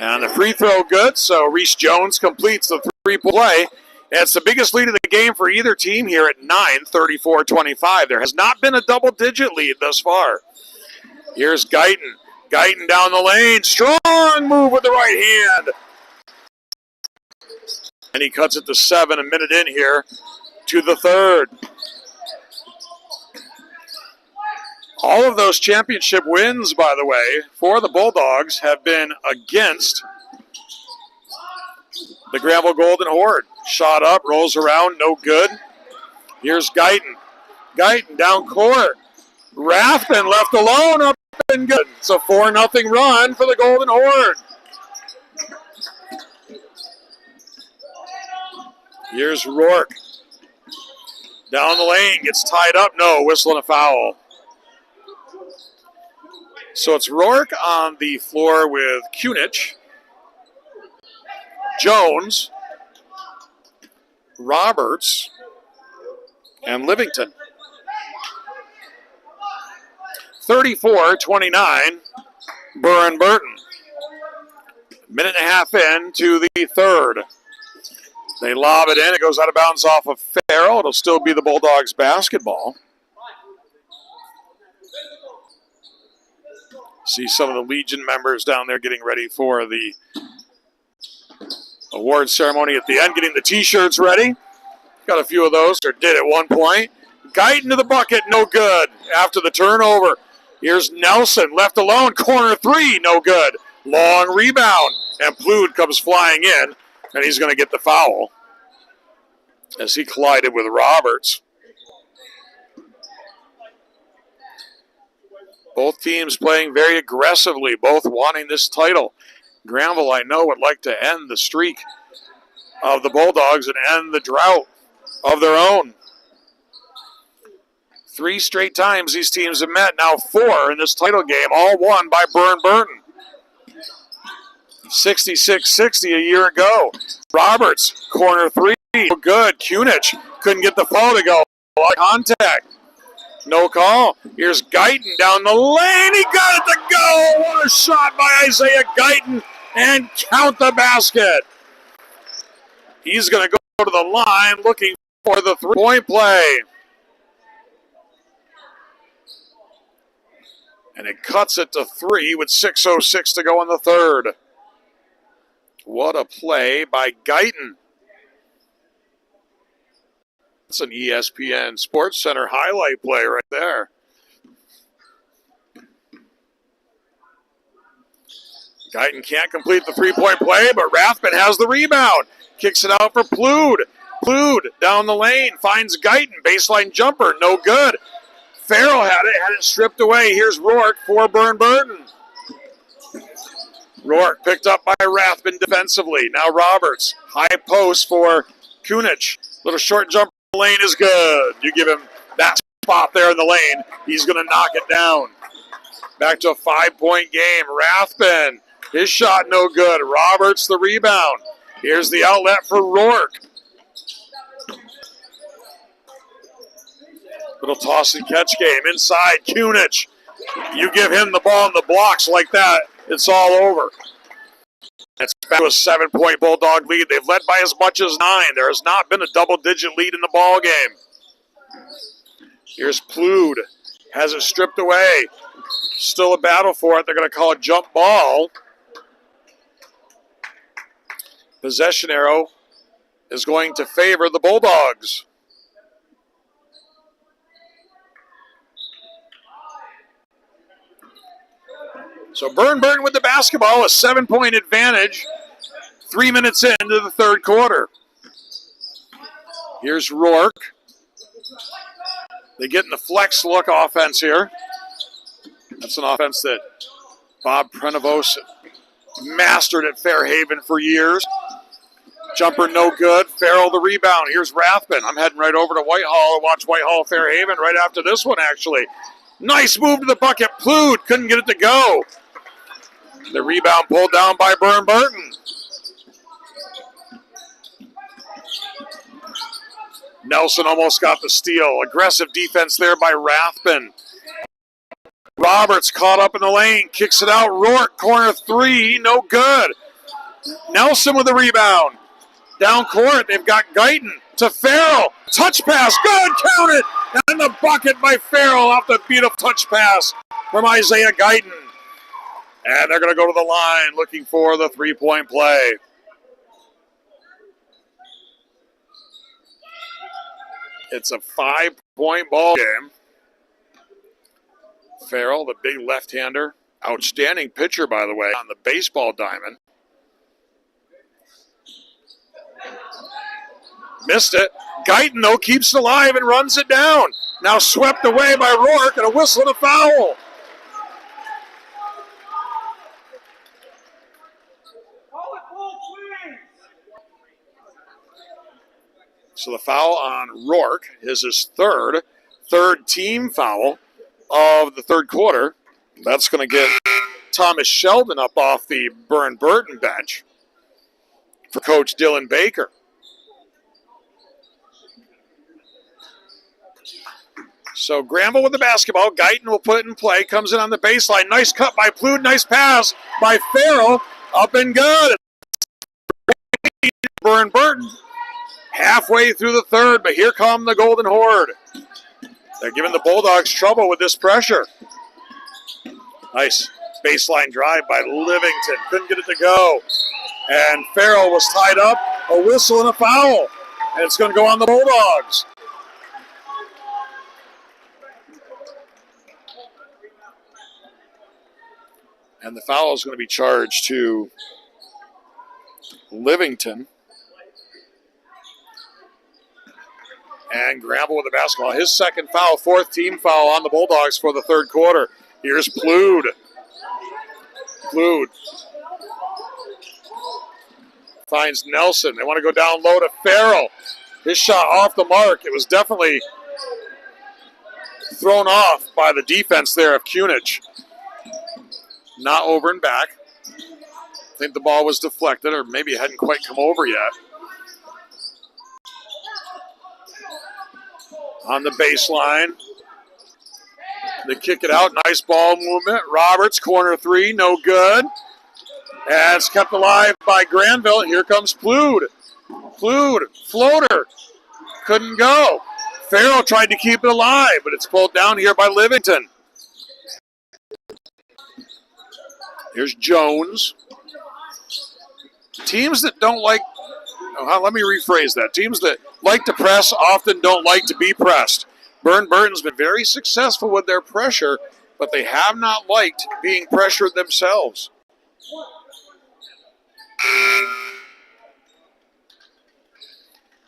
And the free throw good, so Reese Jones completes the three-point play. It's the biggest lead of the game for either team here at 9, 34-25. There has not been a double-digit lead thus far. Here's Guyton. Guyton down the lane. Strong move with the right hand. And he cuts it to 7, a minute in here to the third. All of those championship wins, by the way, for the Bulldogs have been against the Granville Golden Horde. Shot up, rolls around, no good. Here's Guyton. Guyton down court. Rathbun left alone, up and good. It's a 4-0 run for the Golden Horde. Here's Rourke. Down the lane, gets tied up. No, whistling a foul. So it's Rourke on the floor with Kunich, Jones, Roberts, and Livington. 34-29, Burr and Burton. Minute and a half into the third. They lob it in. It goes out of bounds off of Farrell. It'll still be the Bulldogs basketball. See some of the Legion members down there getting ready for the award ceremony at the end, getting the T-shirts ready. Got a few of those, or did at one point. Guyton to the bucket, no good. After the turnover, here's Nelson, left alone, corner three, no good. Long rebound, and Plude comes flying in, and he's going to get the foul as he collided with Roberts. Both teams playing very aggressively, both wanting this title. Granville, I know, would like to end the streak of the Bulldogs and end the drought of their own. 3 straight times these teams have met, now 4 in this title game, all won by Burr and Burton. 66-60 a year ago. Roberts, corner three, good. Kunich couldn't get the foul to go. Contact. No call. Here's Guyton down the lane. He got it to go. What a shot by Isaiah Guyton. And count the basket. He's going to go to the line looking for the three-point play. And it cuts it to 3 with 6:06 to go in the third. What a play by Guyton. That's an ESPN Sports Center highlight play right there. Guyton can't complete the three-point play, but Rathbun has the rebound. Kicks it out for Plude. Plude down the lane, finds Guyton. Baseline jumper, no good. Farrell had it stripped away. Here's Rourke for Burr and Burton. Rourke picked up by Rathbun defensively. Now Roberts, high post for Kunich. Little short jumper lane is good. You give him that spot there in the lane, he's going to knock it down. Back to a 5-point game. Rathbun, his shot no good. Roberts the rebound. Here's the outlet for Rourke. Little toss and catch game. Inside, Kunich. You give him the ball and the blocks like that, it's all over. It's back to a 7-point Bulldog lead. They've led by as much as 9. There has not been a double-digit lead in the ball game. Here's Plude. Has it stripped away. Still a battle for it. They're going to call a jump ball. Possession arrow is going to favor the Bulldogs. So Burr and Burton with the basketball, a 7-point advantage, 3 minutes into the third quarter. Here's Rourke. They get in the flex look offense here. That's an offense that Bob Prenevos mastered at Fairhaven for years. Jumper no good. Farrell the rebound. Here's Rathbun. I'm heading right over to Whitehall to watch Whitehall Fairhaven right after this one, actually. Nice move to the bucket. Plude couldn't get it to go. The rebound pulled down by Burr and Burton. Nelson almost got the steal. Aggressive defense there by Rathbun. Roberts caught up in the lane. Kicks it out. Rourke, corner 3. No good. Nelson with the rebound. Down court, they've got Guyton to Farrell. Touch pass. Good. Count it. And the bucket by Farrell off the beautiful touch pass from Isaiah Guyton. And they're going to go to the line looking for the 3-point play. It's a 5-point ball game. Farrell, the big left-hander. Outstanding pitcher, by the way, on the baseball diamond. Missed it. Guyton, though, keeps it alive and runs it down. Now swept away by Rourke and a whistle and a foul. So the foul on Rourke is his third team foul of the third quarter. That's going to get Thomas Sheldon up off the Burr and Burton bench for Coach Dylan Baker. So Granville with the basketball. Guyton will put it in play. Comes in on the baseline. Nice cut by Plude. Nice pass by Farrell. Up and good. Burr and Burton halfway through the third, but here come the Golden Horde. They're giving the Bulldogs trouble with this pressure. Nice baseline drive by Livington. Couldn't get it to go. And Farrell was tied up. A whistle and a foul. And it's going to go on the Bulldogs. And the foul is going to be charged to Livington. And Granville with the basketball. His second foul, 4th team foul on the Bulldogs for the third quarter. Here's Plude. Plude finds Nelson. They want to go down low to Farrell. His shot off the mark. It was definitely thrown off by the defense there of Kunich. Not over and back. I think the ball was deflected, or maybe it hadn't quite come over yet. On the baseline. They kick it out. Nice ball movement. Roberts, corner 3, no good. And it's kept alive by Granville. Here comes Plude. Plude, floater. Couldn't go. Farrell tried to keep it alive, but it's pulled down here by Livington. Here's Jones. Teams that don't like, let me rephrase that. Teams that like to press often don't like to be pressed. Burr and Burton's been very successful with their pressure, but they have not liked being pressured themselves.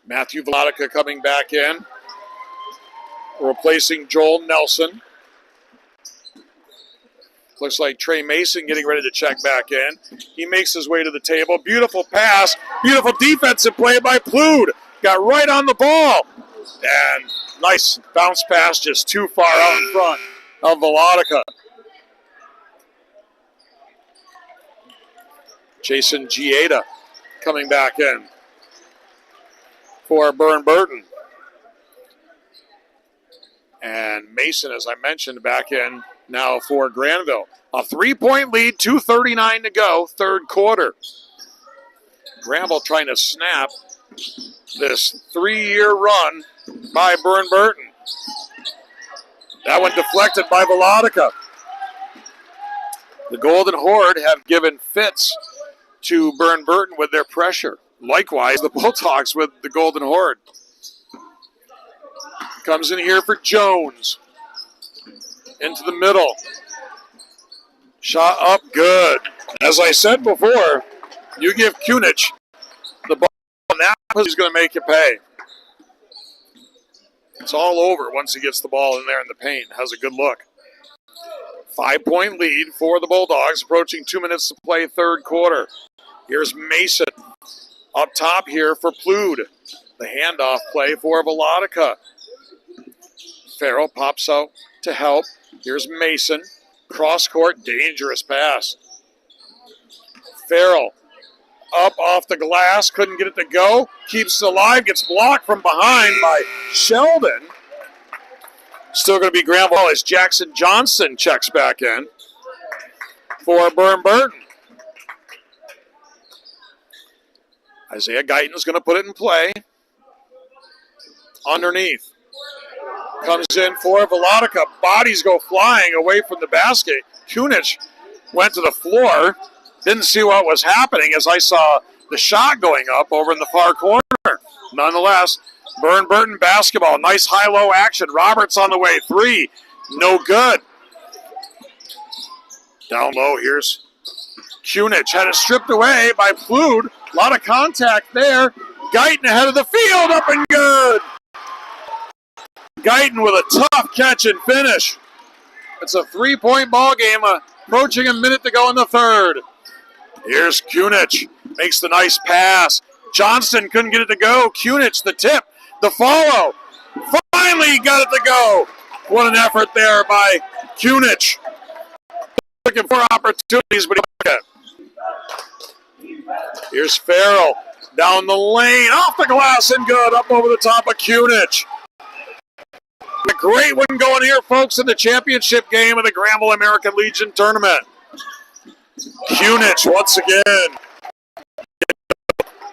Matthew Vladica coming back in, replacing Joel Nelson. Looks like Trey Mason getting ready to check back in. He makes his way to the table. Beautiful pass. Beautiful defensive play by Plude. Got right on the ball. And nice bounce pass just too far out in front of Vladica. Jason Gieda coming back in for Burr and Burton. And Mason, as I mentioned, back in now for Granville. A 3-point lead, 2:39 to go, third quarter. Granville trying to snap this 3-year run by Burr and Burton. That one deflected by Velodica. The Golden Horde have given fits to Burr and Burton with their pressure. Likewise, the Bulldogs with the Golden Horde. Comes in here for Jones. Into the middle. Shot up good. As I said before, you give Kunich the ball, and that he's going to make you pay. It's all over once he gets the ball in there in the paint. Has a good look. 5-point lead for the Bulldogs, approaching 2 minutes to play third quarter. Here's Mason up top here for Plude. The handoff play for Velodica. Farrell pops out to help. Here's Mason. Cross court, dangerous pass. Farrell up off the glass, couldn't get it to go. Keeps it alive, gets blocked from behind by Sheldon. Still going to be Granville as Jackson Johnson checks back in for Burr and Burton. Isaiah Guyton's going to put it in play. Underneath. Comes in for Velodica. Bodies go flying away from the basket. Kunich went to the floor. Didn't see what was happening as I saw the shot going up over in the far corner. Nonetheless, Burr and Burton basketball. Nice high-low action. Roberts on the way. 3. No good. Down low, here's Kunich. Had it stripped away by Plude. A lot of contact there. Guyton ahead of the field. Up and good. Guyton with a tough catch and finish. It's a 3-point ball game, approaching a minute to go in the third. Here's Kunich, makes the nice pass. Johnston couldn't get it to go. Kunich, the tip, the follow. Finally got it to go. What an effort there by Kunich. Looking for opportunities, but he didn't. Here's Farrell, down the lane, off the glass and good, up over the top of Kunich. A great one going here, folks, in the championship game of the Granville American Legion tournament. Kunich once again.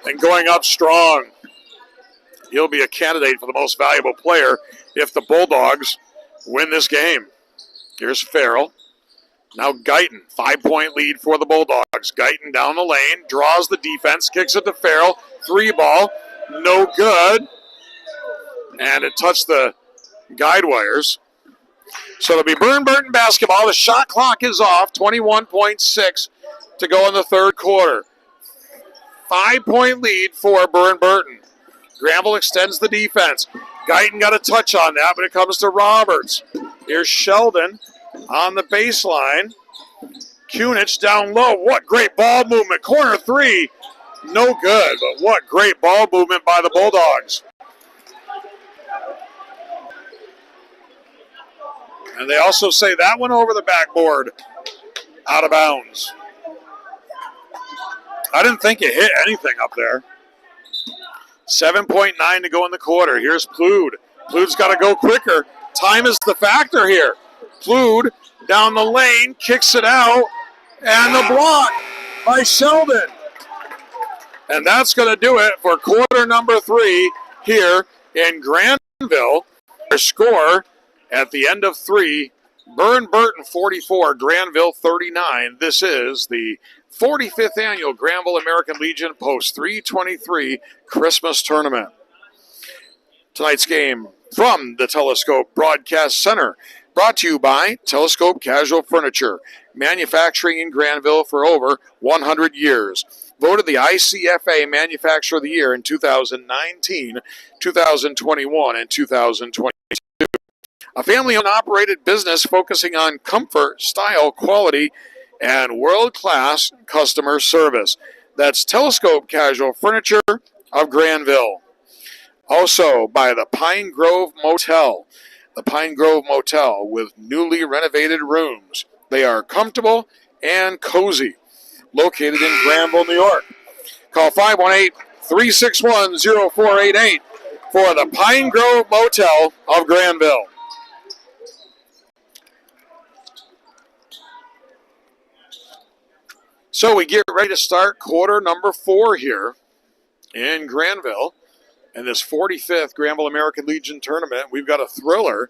And going up strong. He'll be a candidate for the most valuable player if the Bulldogs win this game. Here's Farrell. Now Guyton, 5-point lead for the Bulldogs. Guyton down the lane, draws the defense, kicks it to Farrell. 3 ball, no good. And it touched the guide wires. So it'll be Burr and Burton basketball. The shot clock is off. 21.6 to go in the third quarter. 5-point lead for Burr and Burton. Granville extends the defense. Guyton got a touch on that, but it comes to Roberts. Here's Sheldon on the baseline. Kunich down low. What great ball movement. Corner 3. No good, but what great ball movement by the Bulldogs. And they also say that one over the backboard, out of bounds. I didn't think it hit anything up there. 7.9 to go in the quarter. Here's Plude. Plude's got to go quicker. Time is the factor here. Plude down the lane, kicks it out, and the block by Sheldon. And that's going to do it for quarter number 3 here in Granville. Their score at the end of 3, Burr and Burton 44, Granville 39. This is the 45th annual Granville American Legion Post 323 Christmas Tournament. Tonight's game from the Telescope Broadcast Center, brought to you by Telescope Casual Furniture, manufacturing in Granville for over 100 years. Voted the ICFA Manufacturer of the Year in 2019, 2021, and 2022. A family-owned operated business focusing on comfort, style, quality, and world-class customer service. That's Telescope Casual Furniture of Granville. Also by the Pine Grove Motel. The Pine Grove Motel with newly renovated rooms. They are comfortable and cozy. Located in Granville, New York. Call 518-361-0488 for the Pine Grove Motel of Granville. So we get ready to start quarter number 4 here in Granville. In this 45th Granville American Legion tournament, we've got a thriller,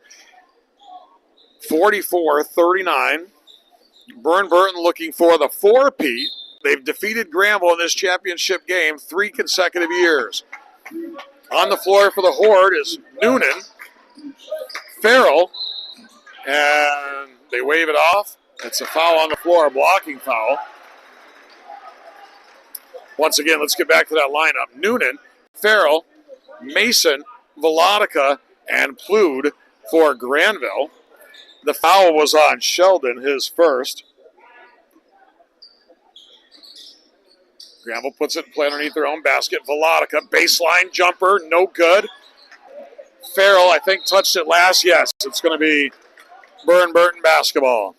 44-39. Burr and Burton looking for the 4-peat. They've defeated Granville in this championship game 3 consecutive years. On the floor for the Horde is Noonan, Farrell, and they wave it off. It's a foul on the floor, a blocking foul. Once again, let's get back to that lineup. Noonan, Farrell, Mason, Velotica, and Plude for Granville. The foul was on Sheldon, his first. Granville puts it in play underneath their own basket. Velotica, baseline jumper, no good. Farrell, I think, touched it last. Yes, it's going to be Burr and Burton basketball.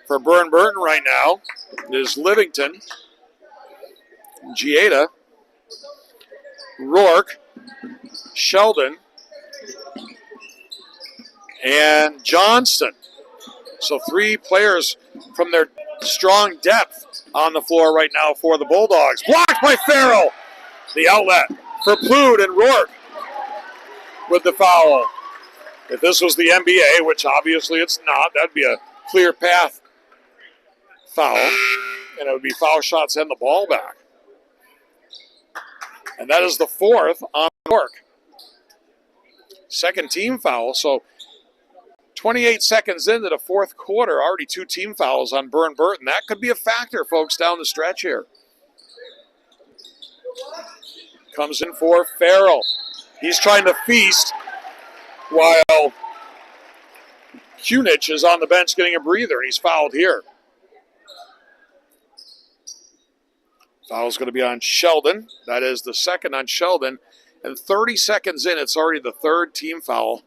For Burr and Burton right now is Livington, Gieda, Rourke, Sheldon, and Johnston. So 3 players from their strong depth on the floor right now for the Bulldogs. Blocked by Farrell. The outlet for Plude and Rourke with the foul. If this was the NBA, which obviously it's not, that'd be a clear path foul. And it would be foul shots and the ball back. And that is the 4th on Rourke. Second team foul. So 28 seconds into the 4th quarter, already 2 team fouls on Burr and Burton. That could be a factor, folks, down the stretch here. Comes in for Farrell. He's trying to feast while Kunich is on the bench getting a breather, and he's fouled here. Foul's going to be on Sheldon. That is the 2nd on Sheldon. And 30 seconds in, it's already the 3rd team foul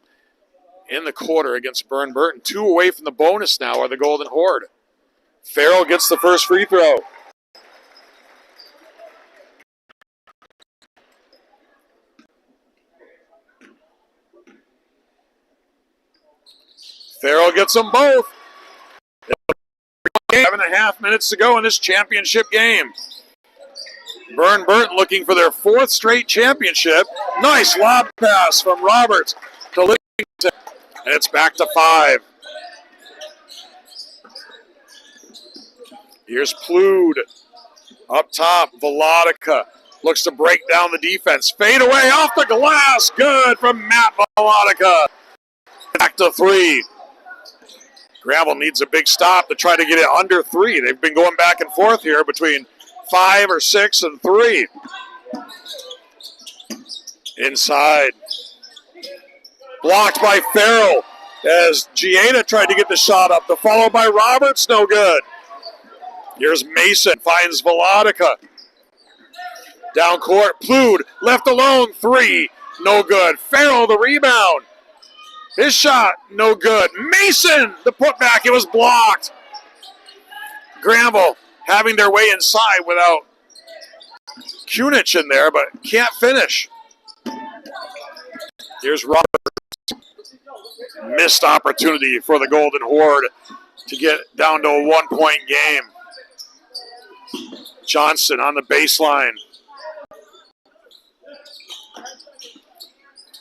in the quarter against Burr and Burton. 2 away from the bonus now are the Golden Horde. Farrell gets the first free throw. Farrell gets them both. 7.5 minutes to go in this championship game. Burr and Burton looking for their 4th straight championship. Nice lob pass from Roberts to Livington. And it's back to 5. Here's Plude. Up top, Velotica looks to break down the defense. Fade away off the glass. Good from Matt Velotica. Back to 3. Granville needs a big stop to try to get it under 3. They've been going back and forth here between 5 or 6 and 3. Inside. Blocked by Farrell as Gieda tried to get the shot up. The follow by Roberts, no good. Here's Mason, finds Velotica. Down court, Plude, left alone, 3, no good. Farrell, the rebound. His shot, no good. Mason, the putback, it was blocked. Granville having their way inside without Kunich in there, but can't finish. Here's Roberts. Missed opportunity for the Golden Horde to get down to a 1-point game. Johnston on the baseline.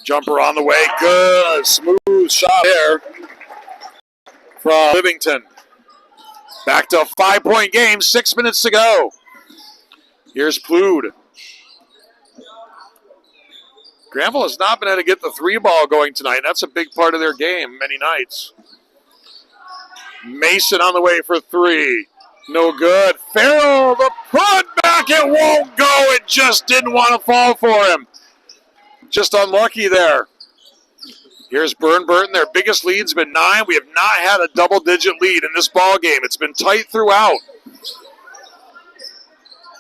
Jumper on the way, good. Smooth shot there from Livington. Back to a 5-point game, 6 minutes to go. Here's Plude. Granville has not been able to get the 3-ball going tonight. That's a big part of their game many nights. Mason on the way for 3. No good. Farrell, the put back, it won't go. It just didn't want to fall for him. Just unlucky there. Here's Burr and Burton. Their biggest lead's been 9. We have not had a double-digit lead in this ball game. It's been tight throughout.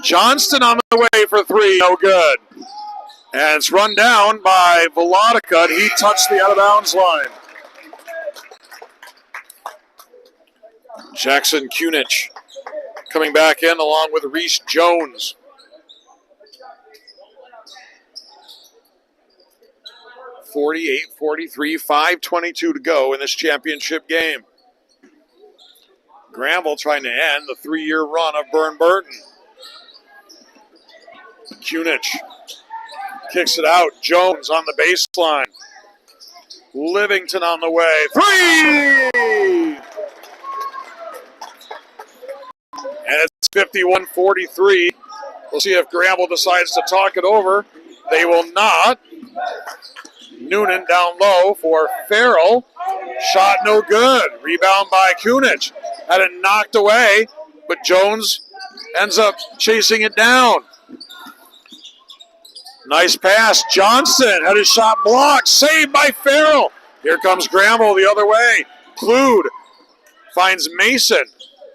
Johnston on the way for 3. No good. And it's run down by Velotica, and he touched the out-of-bounds line. Jackson Kunich coming back in along with Reese Jones. .48-43, 5:22 to go in this championship game. Granville trying to end the 3-year run of Burr and Burton. Kunich kicks it out. Jones on the baseline. Livington on the way. 3! And it's 51-43. We'll see if Granville decides to talk it over. They will not. Noonan down low for Farrell. Shot no good. Rebound by Kunich. Had it knocked away, but Jones ends up chasing it down. Nice pass. Johnston had his shot blocked. Saved by Farrell. Here comes Granville the other way. Klude finds Mason.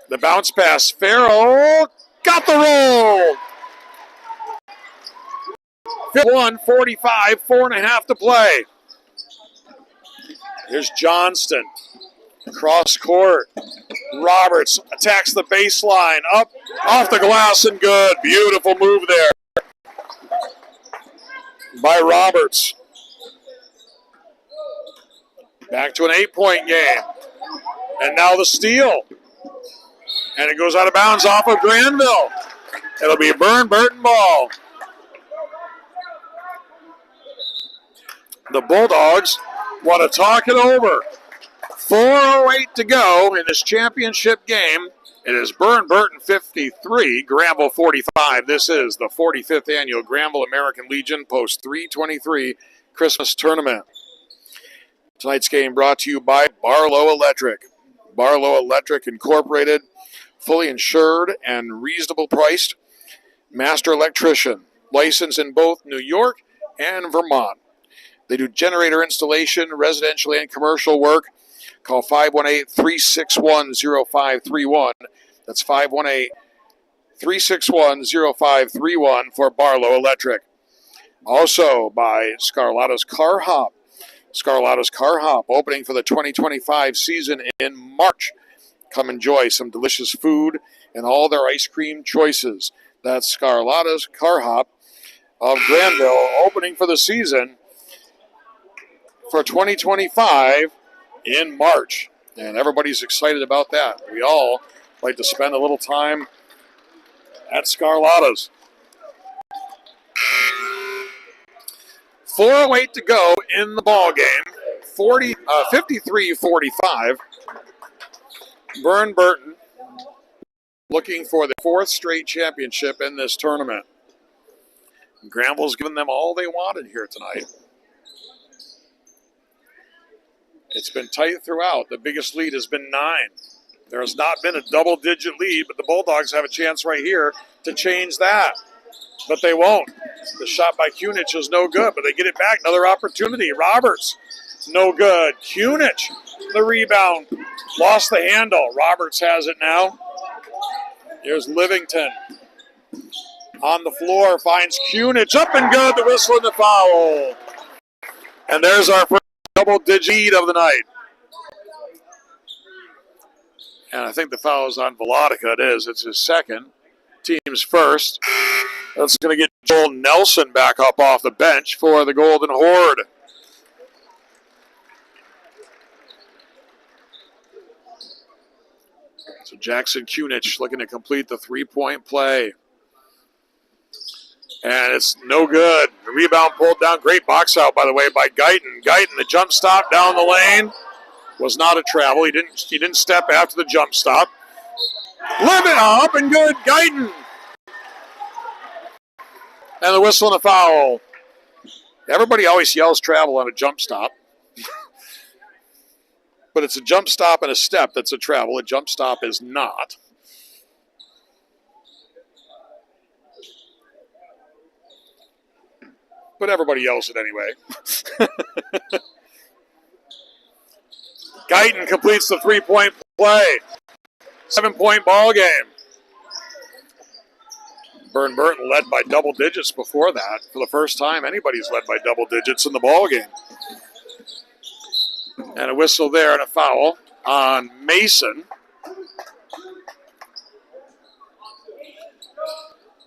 The bounce pass. Farrell got the roll. 51-45, 4.5 to play. Here's Johnston. Cross court. Roberts attacks the baseline. Up, off the glass and good. Beautiful move there by Roberts. Back to an 8-point game. And now the steal. And it goes out of bounds off of Granville. It'll be a Burr and Burton ball. The Bulldogs want to talk it over. 4:08 to go in this championship game. It is Burr and Burton 53, Granville 45. This is the 45th annual Granville American Legion Post 323 Christmas Tournament. Tonight's game brought to you by Barlow Electric. Barlow Electric Incorporated, fully insured and reasonable priced. Master electrician, licensed in both New York and Vermont. They do generator installation, residential and commercial work. Call 518-361-0531. That's 518-361-0531 for Barlow Electric. Also by Scarlatta's Car Hop. Scarlatta's Car Hop opening for the 2025 season in March. Come enjoy some delicious food and all their ice cream choices. That's Scarlatta's Car Hop of Granville opening for the season for 2025 in March. And everybody's excited about that. We all like to spend a little time at Scarlatta's. 4:08 to go in the ball game. 53-45. Burr and Burton looking for the 4th straight championship in this tournament. Granville's given them all they wanted here tonight. It's been tight throughout. The biggest lead has been 9. There has not been a double-digit lead, but the Bulldogs have a chance right here to change that. But they won't. The shot by Kunich is no good, but they get it back. Another opportunity. Roberts, no good. Kunich, the rebound. Lost the handle. Roberts has it now. Here's Livington. On the floor, finds Kunich. Up and good. The whistle and the foul. And there's our first double-digit lead of the night. And I think the foul is on Velodica. It is. It's his second. Team's first. That's going to get Joel Nelson back up off the bench for the Golden Horde. So Jackson Kunich looking to complete the 3-point play. And it's no good. The rebound pulled down. Great box out, by the way, by Guyton. Guyton, the jump stop down the lane. Was not a travel. He didn't step after the jump stop. Live it up and good. Guyton. And the whistle and the foul. Everybody always yells travel on a jump stop. But it's a jump stop and a step that's a travel. A jump stop is not. But everybody yells it anyway. Guyton completes the 3-point play. 7-point ball game. Burr and Burton led by double digits before that. For the first time, anybody's led by double digits in the ball game. And a whistle there and a foul on Mason.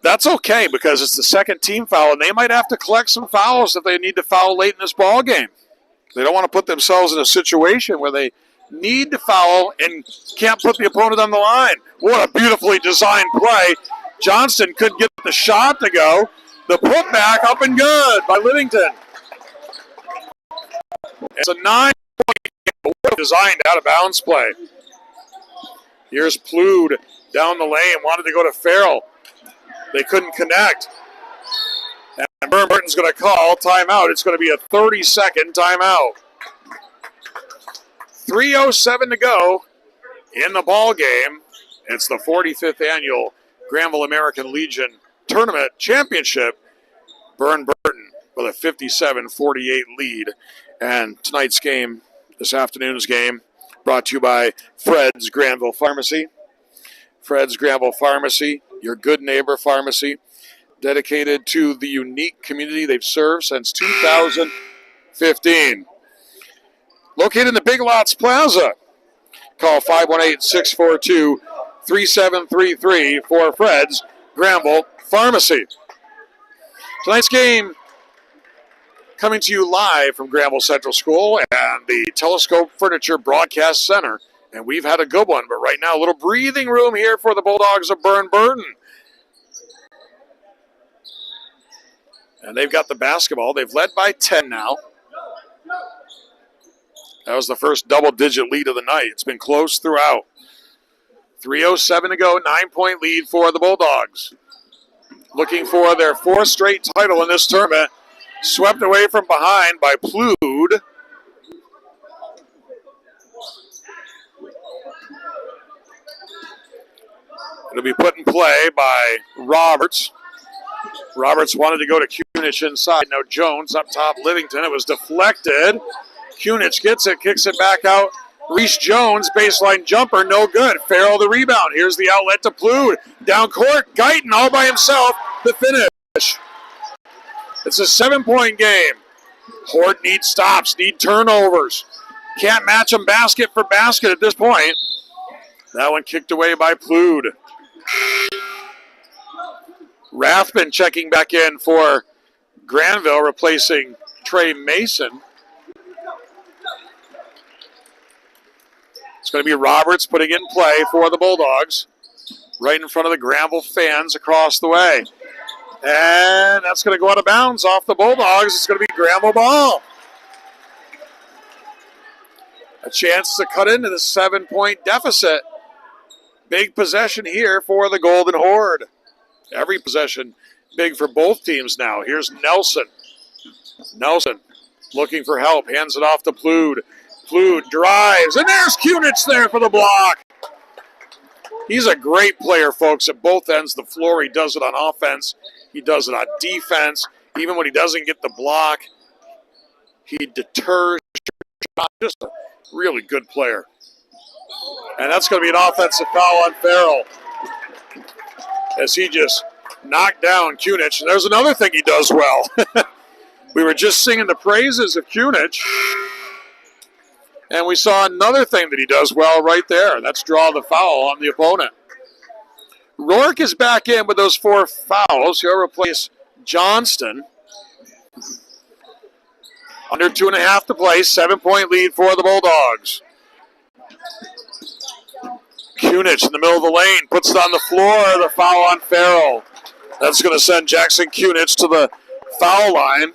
That's okay because it's the second team foul, and they might have to collect some fouls if they need to foul late in this ball game. They don't want to put themselves in a situation where they need to foul and can't put the opponent on the line. What a beautifully designed play. Johnston couldn't get the shot to go. The putback up and good by Livingston. It's a 9-point designed out of bounds play. Here's Plude down the lane, wanted to go to Farrell. They couldn't connect. And Burr and Burton's going to call timeout. It's going to be a 30-second timeout. 3:07 to go in the ball game. It's the 45th annual Granville American Legion Tournament Championship. Burr and Burton with a 57-48 lead. And tonight's game, this afternoon's game, brought to you by Fred's Granville Pharmacy. Fred's Granville Pharmacy, your good neighbor pharmacy, dedicated to the unique community they've served since 2015. Located in the Big Lots Plaza. Call 518-642-3733 for Fred's Granville Pharmacy. Tonight's game coming to you live from Granville Central School and the Telescope Furniture Broadcast Center. And we've had a good one, but right now a little breathing room here for the Bulldogs of Burr and Burton. And they've got the basketball. They've led by 10 now. That was the first double-digit lead of the night. It's been close throughout. 3:07 to go, 9-point lead for the Bulldogs. Looking for their fourth straight title in this tournament. Swept away from behind by Plude. It'll be put in play by Roberts. Roberts wanted to go to Kunich inside. Now Jones up top, Livingston. It was deflected. Kunich gets it, kicks it back out. Reese Jones, baseline jumper, no good. Farrell the rebound. Here's the outlet to Plude. Down court, Guyton all by himself. The finish. It's a 7-point game. Horde needs stops, need turnovers. Can't match them basket for basket at this point. That one kicked away by Plude. Rathman checking back in for Granville, replacing Trey Mason. It's going to be Roberts putting in play for the Bulldogs, right in front of the Granville fans across the way. And that's going to go out of bounds off the Bulldogs. It's going to be Granville ball. A chance to cut into the 7-point deficit. Big possession here for the Golden Horde. Every possession big for both teams now. Here's Nelson. Nelson looking for help. Hands it off to Plude. Plude drives. And there's Kunich there for the block. He's a great player, folks, at both ends of the floor. He does it on offense. He does it on defense. Even when he doesn't get the block, he deters. Just a really good player. And that's going to be an offensive foul on Farrell as he just knocked down Kunich. And there's another thing he does well. We were just singing the praises of Kunich, and we saw another thing that he does well right there, and that's draw the foul on the opponent. Rourke is back in with those 4 fouls. He'll replace Johnston. Under 2.5 to play, 7-point lead for the Bulldogs. Kunich in the middle of the lane, puts it on the floor, the foul on Farrell. That's going to send Jackson Kunich to the foul line,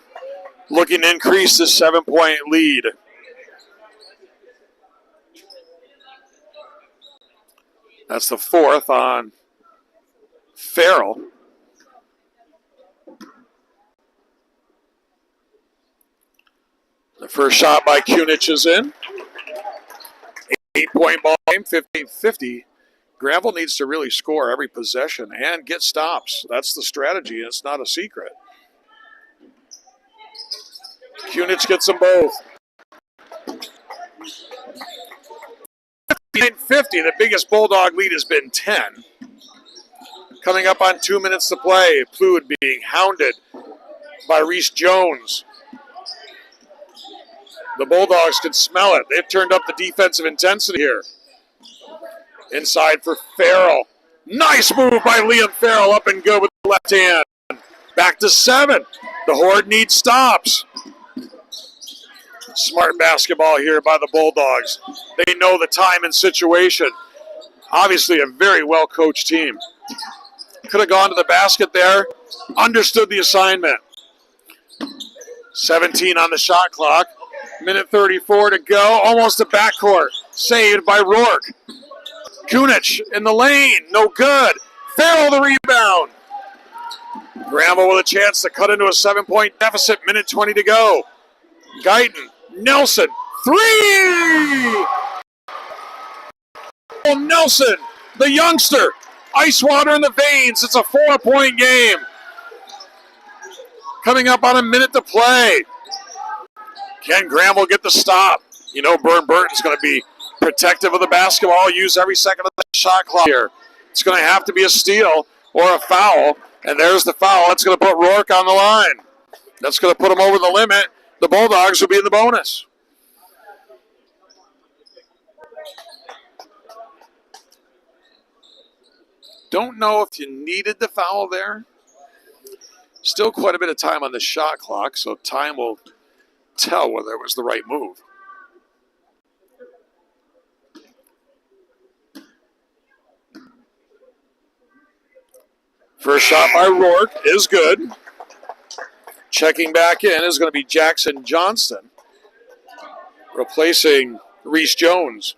looking to increase this 7-point lead. That's the 4th on Farrell. The first shot by Kunich is in. 8-point ball game, 15-50. Granville needs to really score every possession and get stops. That's the strategy, and it's not a secret. Kunich gets them both. 59-50, the biggest Bulldog lead has been 10. Coming up on 2 minutes to play, Plude being hounded by Reese Jones. The Bulldogs can smell it. They've turned up the defensive intensity here. Inside for Farrell. Nice move by Liam Farrell, up and good with the left hand. Back to 7. The Horde needs stops. Smart basketball here by the Bulldogs. They know the time and situation. Obviously a very well-coached team. Could have gone to the basket there. Understood the assignment. 17 on the shot clock. Minute 34 to go. Almost a backcourt. Saved by Rourke. Kunich in the lane. No good. Farrell the rebound. Granville with a chance to cut into a 7-point deficit. Minute 20 to go. Guyton. Nelson. 3! Nelson, the youngster. Ice water in the veins. It's a 4-point game. Coming up on a minute to play. Can Granville get the stop? You know Burr and Burton's going to be protective of the basketball, use every second of the shot clock here. It's going to have to be a steal or a foul, and there's the foul. That's going to put Rourke on the line. That's going to put him over the limit. The Bulldogs will be in the bonus. Don't know if you needed the foul there. Still quite a bit of time on the shot clock, so time will tell whether it was the right move. First shot by Rourke is good. Checking back in is going to be Jackson Johnston, replacing Reese Jones.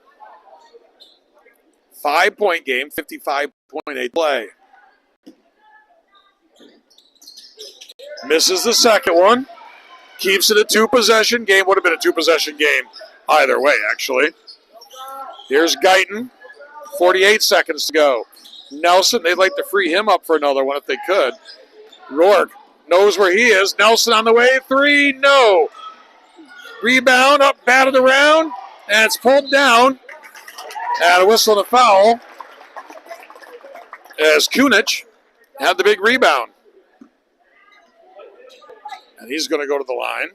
5-point game, 55.8 play. Misses the second one. Keeps it a 2-possession game. Would have been a 2-possession game either way, actually. Here's Guyton. 48 seconds to go. Nelson, they'd like to free him up for another one if they could. Rourke knows where he is. Nelson on the way. 3, no. Rebound, up, batted around, and it's pulled down. And a whistle and a foul as Kunich had the big rebound. And he's going to go to the line.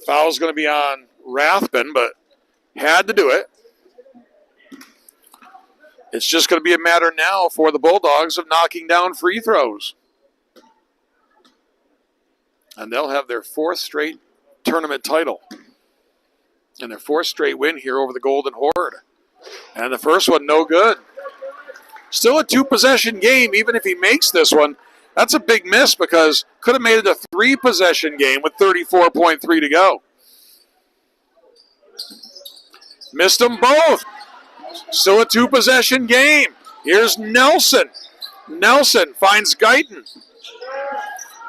Foul's going to be on Rathbun, but had to do it. It's just going to be a matter now for the Bulldogs of knocking down free throws. And they'll have their 4th straight tournament title. And their 4th straight win here over the Golden Horde. And the first one, no good. Still a 2-possession game, even if he makes this one. That's a big miss because could have made it a 3-possession game with 34.3 to go. Missed them both. Still a 2-possession game. Here's Nelson. Nelson finds Guyton.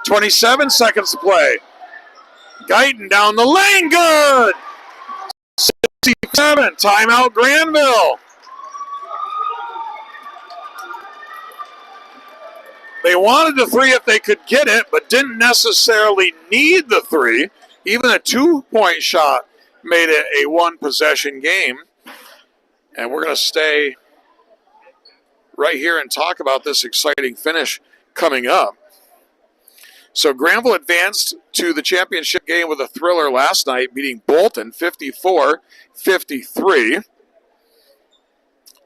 27 seconds to play. Guyton down the lane. Good. 67. Timeout Granville. They wanted the 3 if they could get it, but didn't necessarily need the 3. Even a 2-point shot made it a 1-possession game. And we're going to stay right here and talk about this exciting finish coming up. So Granville advanced to the championship game with a thriller last night, beating Bolton 54-53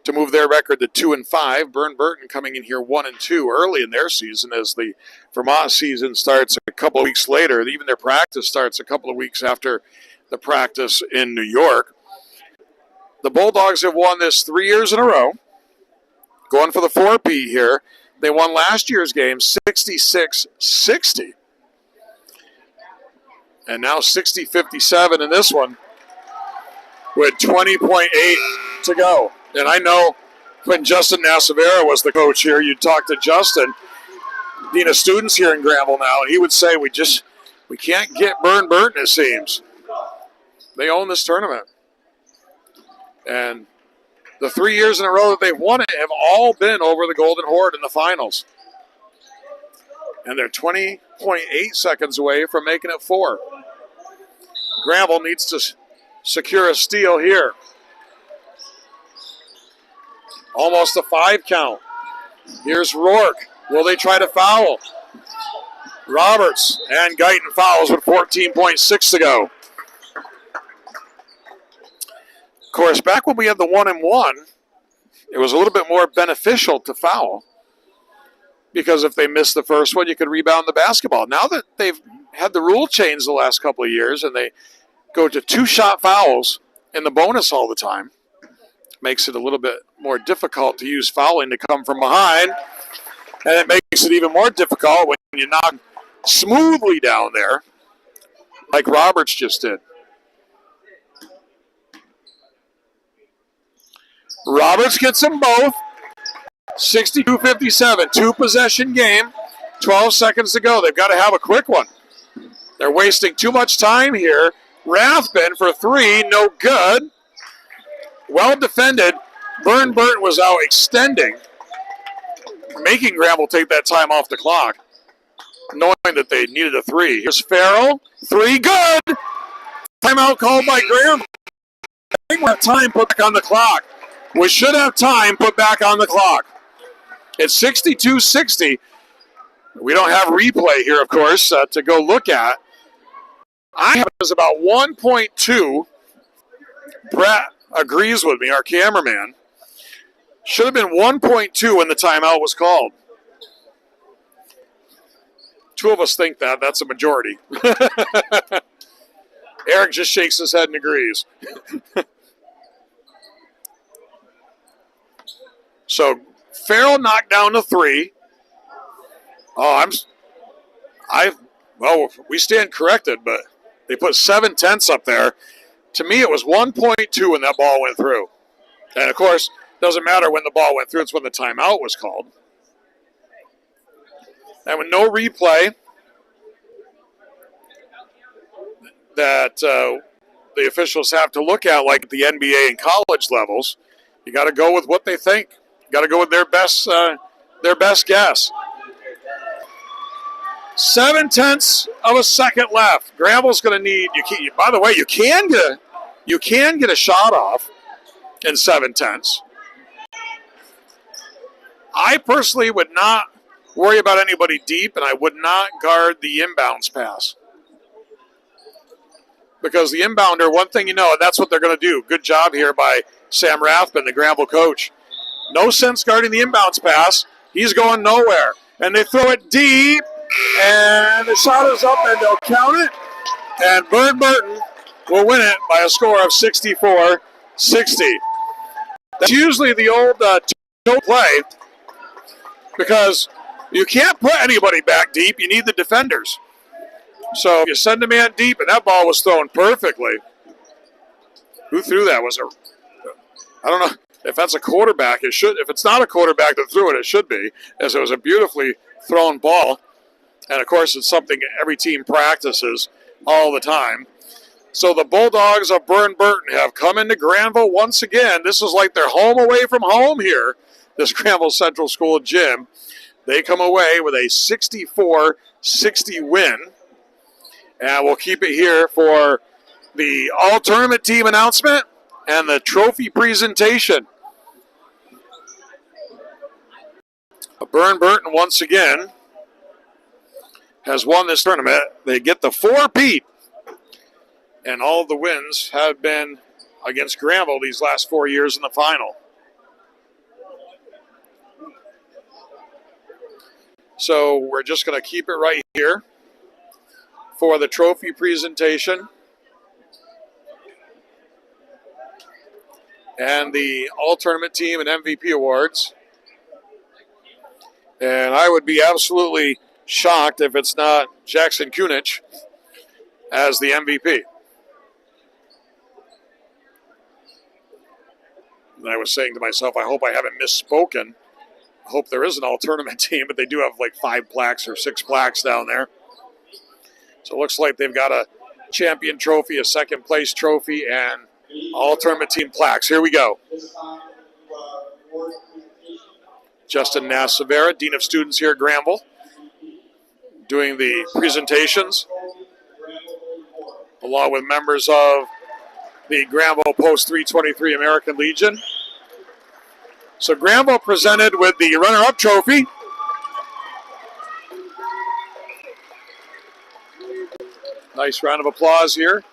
to move their record to 2-5. Burr and Burton coming in here 1-2 early in their season as the Vermont season starts a couple of weeks later. Even their practice starts a couple of weeks after the practice in New York. The Bulldogs have won this 3 years in a row. Going for the 4P here. They won last year's game 66-60. And now 60-57 in this one with 20.8 to go. And I know when Justin Nasavera was the coach here, you'd talk to Justin, dean of students here in Granville now, and he would say, we can't get Burr and Burton, it seems. They own this tournament. And the 3 years in a row that they've won it have all been over the Golden Horde in the finals. And they're 20.8 seconds away from making it 4. Granville needs to secure a steal here. Almost a 5 count. Here's Rourke. Will they try to foul? Roberts and Guyton fouls with 14.6 to go. Of course, back when we had the 1-1, it was a little bit more beneficial to foul because if they missed the first one, you could rebound the basketball. Now that they've had the rule change the last couple of years and they go to 2-shot fouls in the bonus all the time. Makes it a little bit more difficult to use fouling to come from behind. And it makes it even more difficult when you knock smoothly down there, like Roberts just did. Roberts gets them both. 62-57, 2-possession game. 12 seconds to go. They've got to have a quick one. They're wasting too much time here. Rathbun for 3, no good. Well defended. Burr and Burton was out extending, making Granville take that time off the clock, knowing that they needed a 3. Here's Farrell. 3, good. Timeout called by Granville. I think we have time put back on the clock. We should have time put back on the clock. It's 62-60. We don't have replay here, of course, to go look at. I have it as about 1.2. Brett agrees with me, our cameraman. Should have been 1.2 when the timeout was called. 2 of us think that. That's a majority. Eric just shakes his head and agrees. So Farrell knocked down to 3. Well, we stand corrected, but they put 7/10 up there. To me, it was 1.2 when that ball went through. And, of course, it doesn't matter when the ball went through. It's when the timeout was called. And with no replay that the officials have to look at, like the NBA and college levels, you got to go with what they think. You got to go with their best guess. 7/10 of a second left. Granville's going to need. By the way, you can get a shot off in 7/10. I personally would not worry about anybody deep, and I would not guard the inbounds pass. Because the inbounder, one thing you know, and that's what they're going to do. Good job here by Sam Rathbun, the Granville coach. No sense guarding the inbounds pass. He's going nowhere. And they throw it deep, and the shot is up, and they'll count it. And Burr and Burton will win it by a score of 64-60. That's usually the old toe play, because you can't put anybody back deep. You need the defenders. So you send a man deep, and that ball was thrown perfectly. Who threw that? I don't know if that's a quarterback. It should. If it's not a quarterback that threw it, it should be, as it was a beautifully thrown ball. And, of course, it's something every team practices all the time. So the Bulldogs of Burr and Burton have come into Granville once again. This is like their home away from home here, this Granville Central School gym. They come away with a 64-60 win. And we'll keep it here for the all-tournament team announcement and the trophy presentation. Burr and Burton once again has won this tournament. They get the 4-peat. And all of the wins have been against Granville these last 4 years in the final. So we're just going to keep it right here for the trophy presentation and the all-tournament team and MVP awards. And I would be absolutely shocked if it's not Jackson Kunich as the MVP. And I was saying to myself, I hope I haven't misspoken. I hope there is an all-tournament team, but they do have like 5 plaques or 6 plaques down there. So it looks like they've got a champion trophy, a second-place trophy, and all-tournament team plaques. Here we go. Justin Nassavera, Dean of Students here at Granville, doing the presentations, along with members of the Granville Post 323 American Legion. So Granville presented with the runner-up trophy. Nice round of applause here.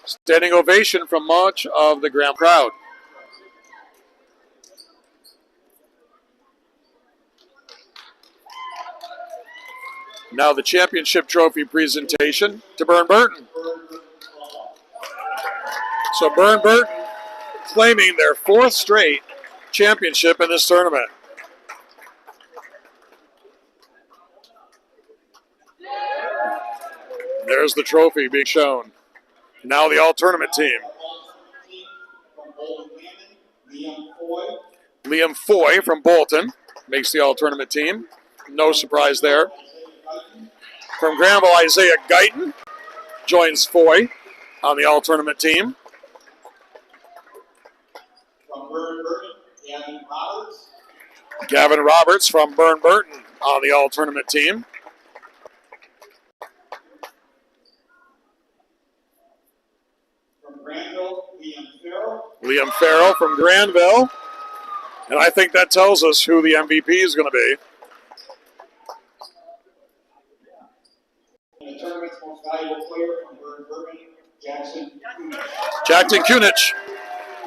Standing ovation from much of the Granville crowd. Now the championship trophy presentation to Burr and Burton. So Burr and Burton claiming their 4th straight championship in this tournament. There's the trophy being shown. Now the all-tournament team. Liam Foy from Bolton makes the all-tournament team. No surprise there. From Granville, Isaiah Guyton joins Foy on the all-tournament team. From Burr and Burton, Gavin Roberts. Gavin Roberts from Burr and Burton on the all-tournament team. From Granville, Liam Farrell. Liam Farrell from Granville. And I think that tells us who the MVP is going to be. And the tournament's most valuable player from Burr and Burton, Jackson Kunich. Jackson Kunich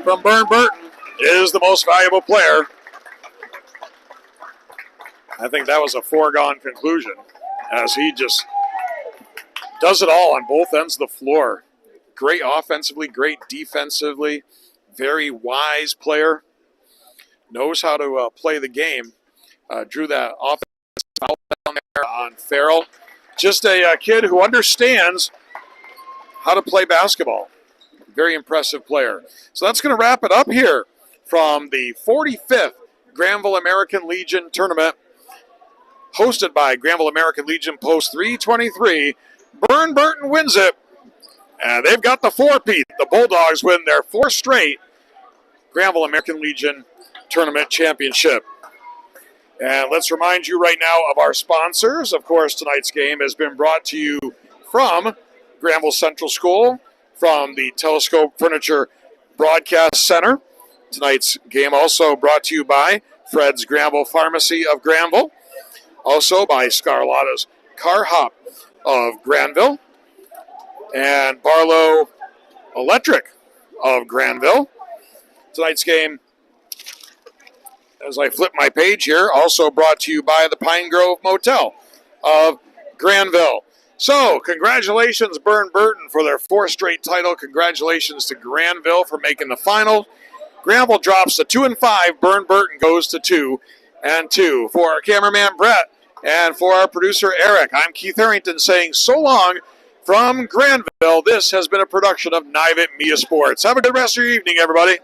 from Burr and Burton is the most valuable player. I think that was a foregone conclusion, as he just does it all on both ends of the floor. Great offensively, great defensively, very wise player. Knows how to play the game. Drew that offensive foul down there on Farrell. Just a kid who understands how to play basketball. Very impressive player. So that's going to wrap it up here from the 45th Granville American Legion tournament, hosted by Granville American Legion Post 323. Burr and Burton wins it, and they've got the 4-peat. The Bulldogs win their 4th straight Granville American Legion tournament championship. And let's remind you right now of our sponsors. Of course, tonight's game has been brought to you from Granville Central School, from the Telescope Furniture Broadcast Center. Tonight's game also brought to you by Fred's Granville Pharmacy of Granville, also by Scarlotta's Car Hop of Granville, and Barlow Electric of Granville. Tonight's game, as I flip my page here, also brought to you by the Pine Grove Motel of Granville. So, congratulations, Burr and Burton, for their 4th straight title. Congratulations to Granville for making the final. Granville drops to 2-5. Burr and Burton goes to 2-2. For our cameraman, Brett, and for our producer, Eric, I'm Keith Harrington saying so long from Granville. This has been a production of Nivett Media Sports. Have a good rest of your evening, everybody.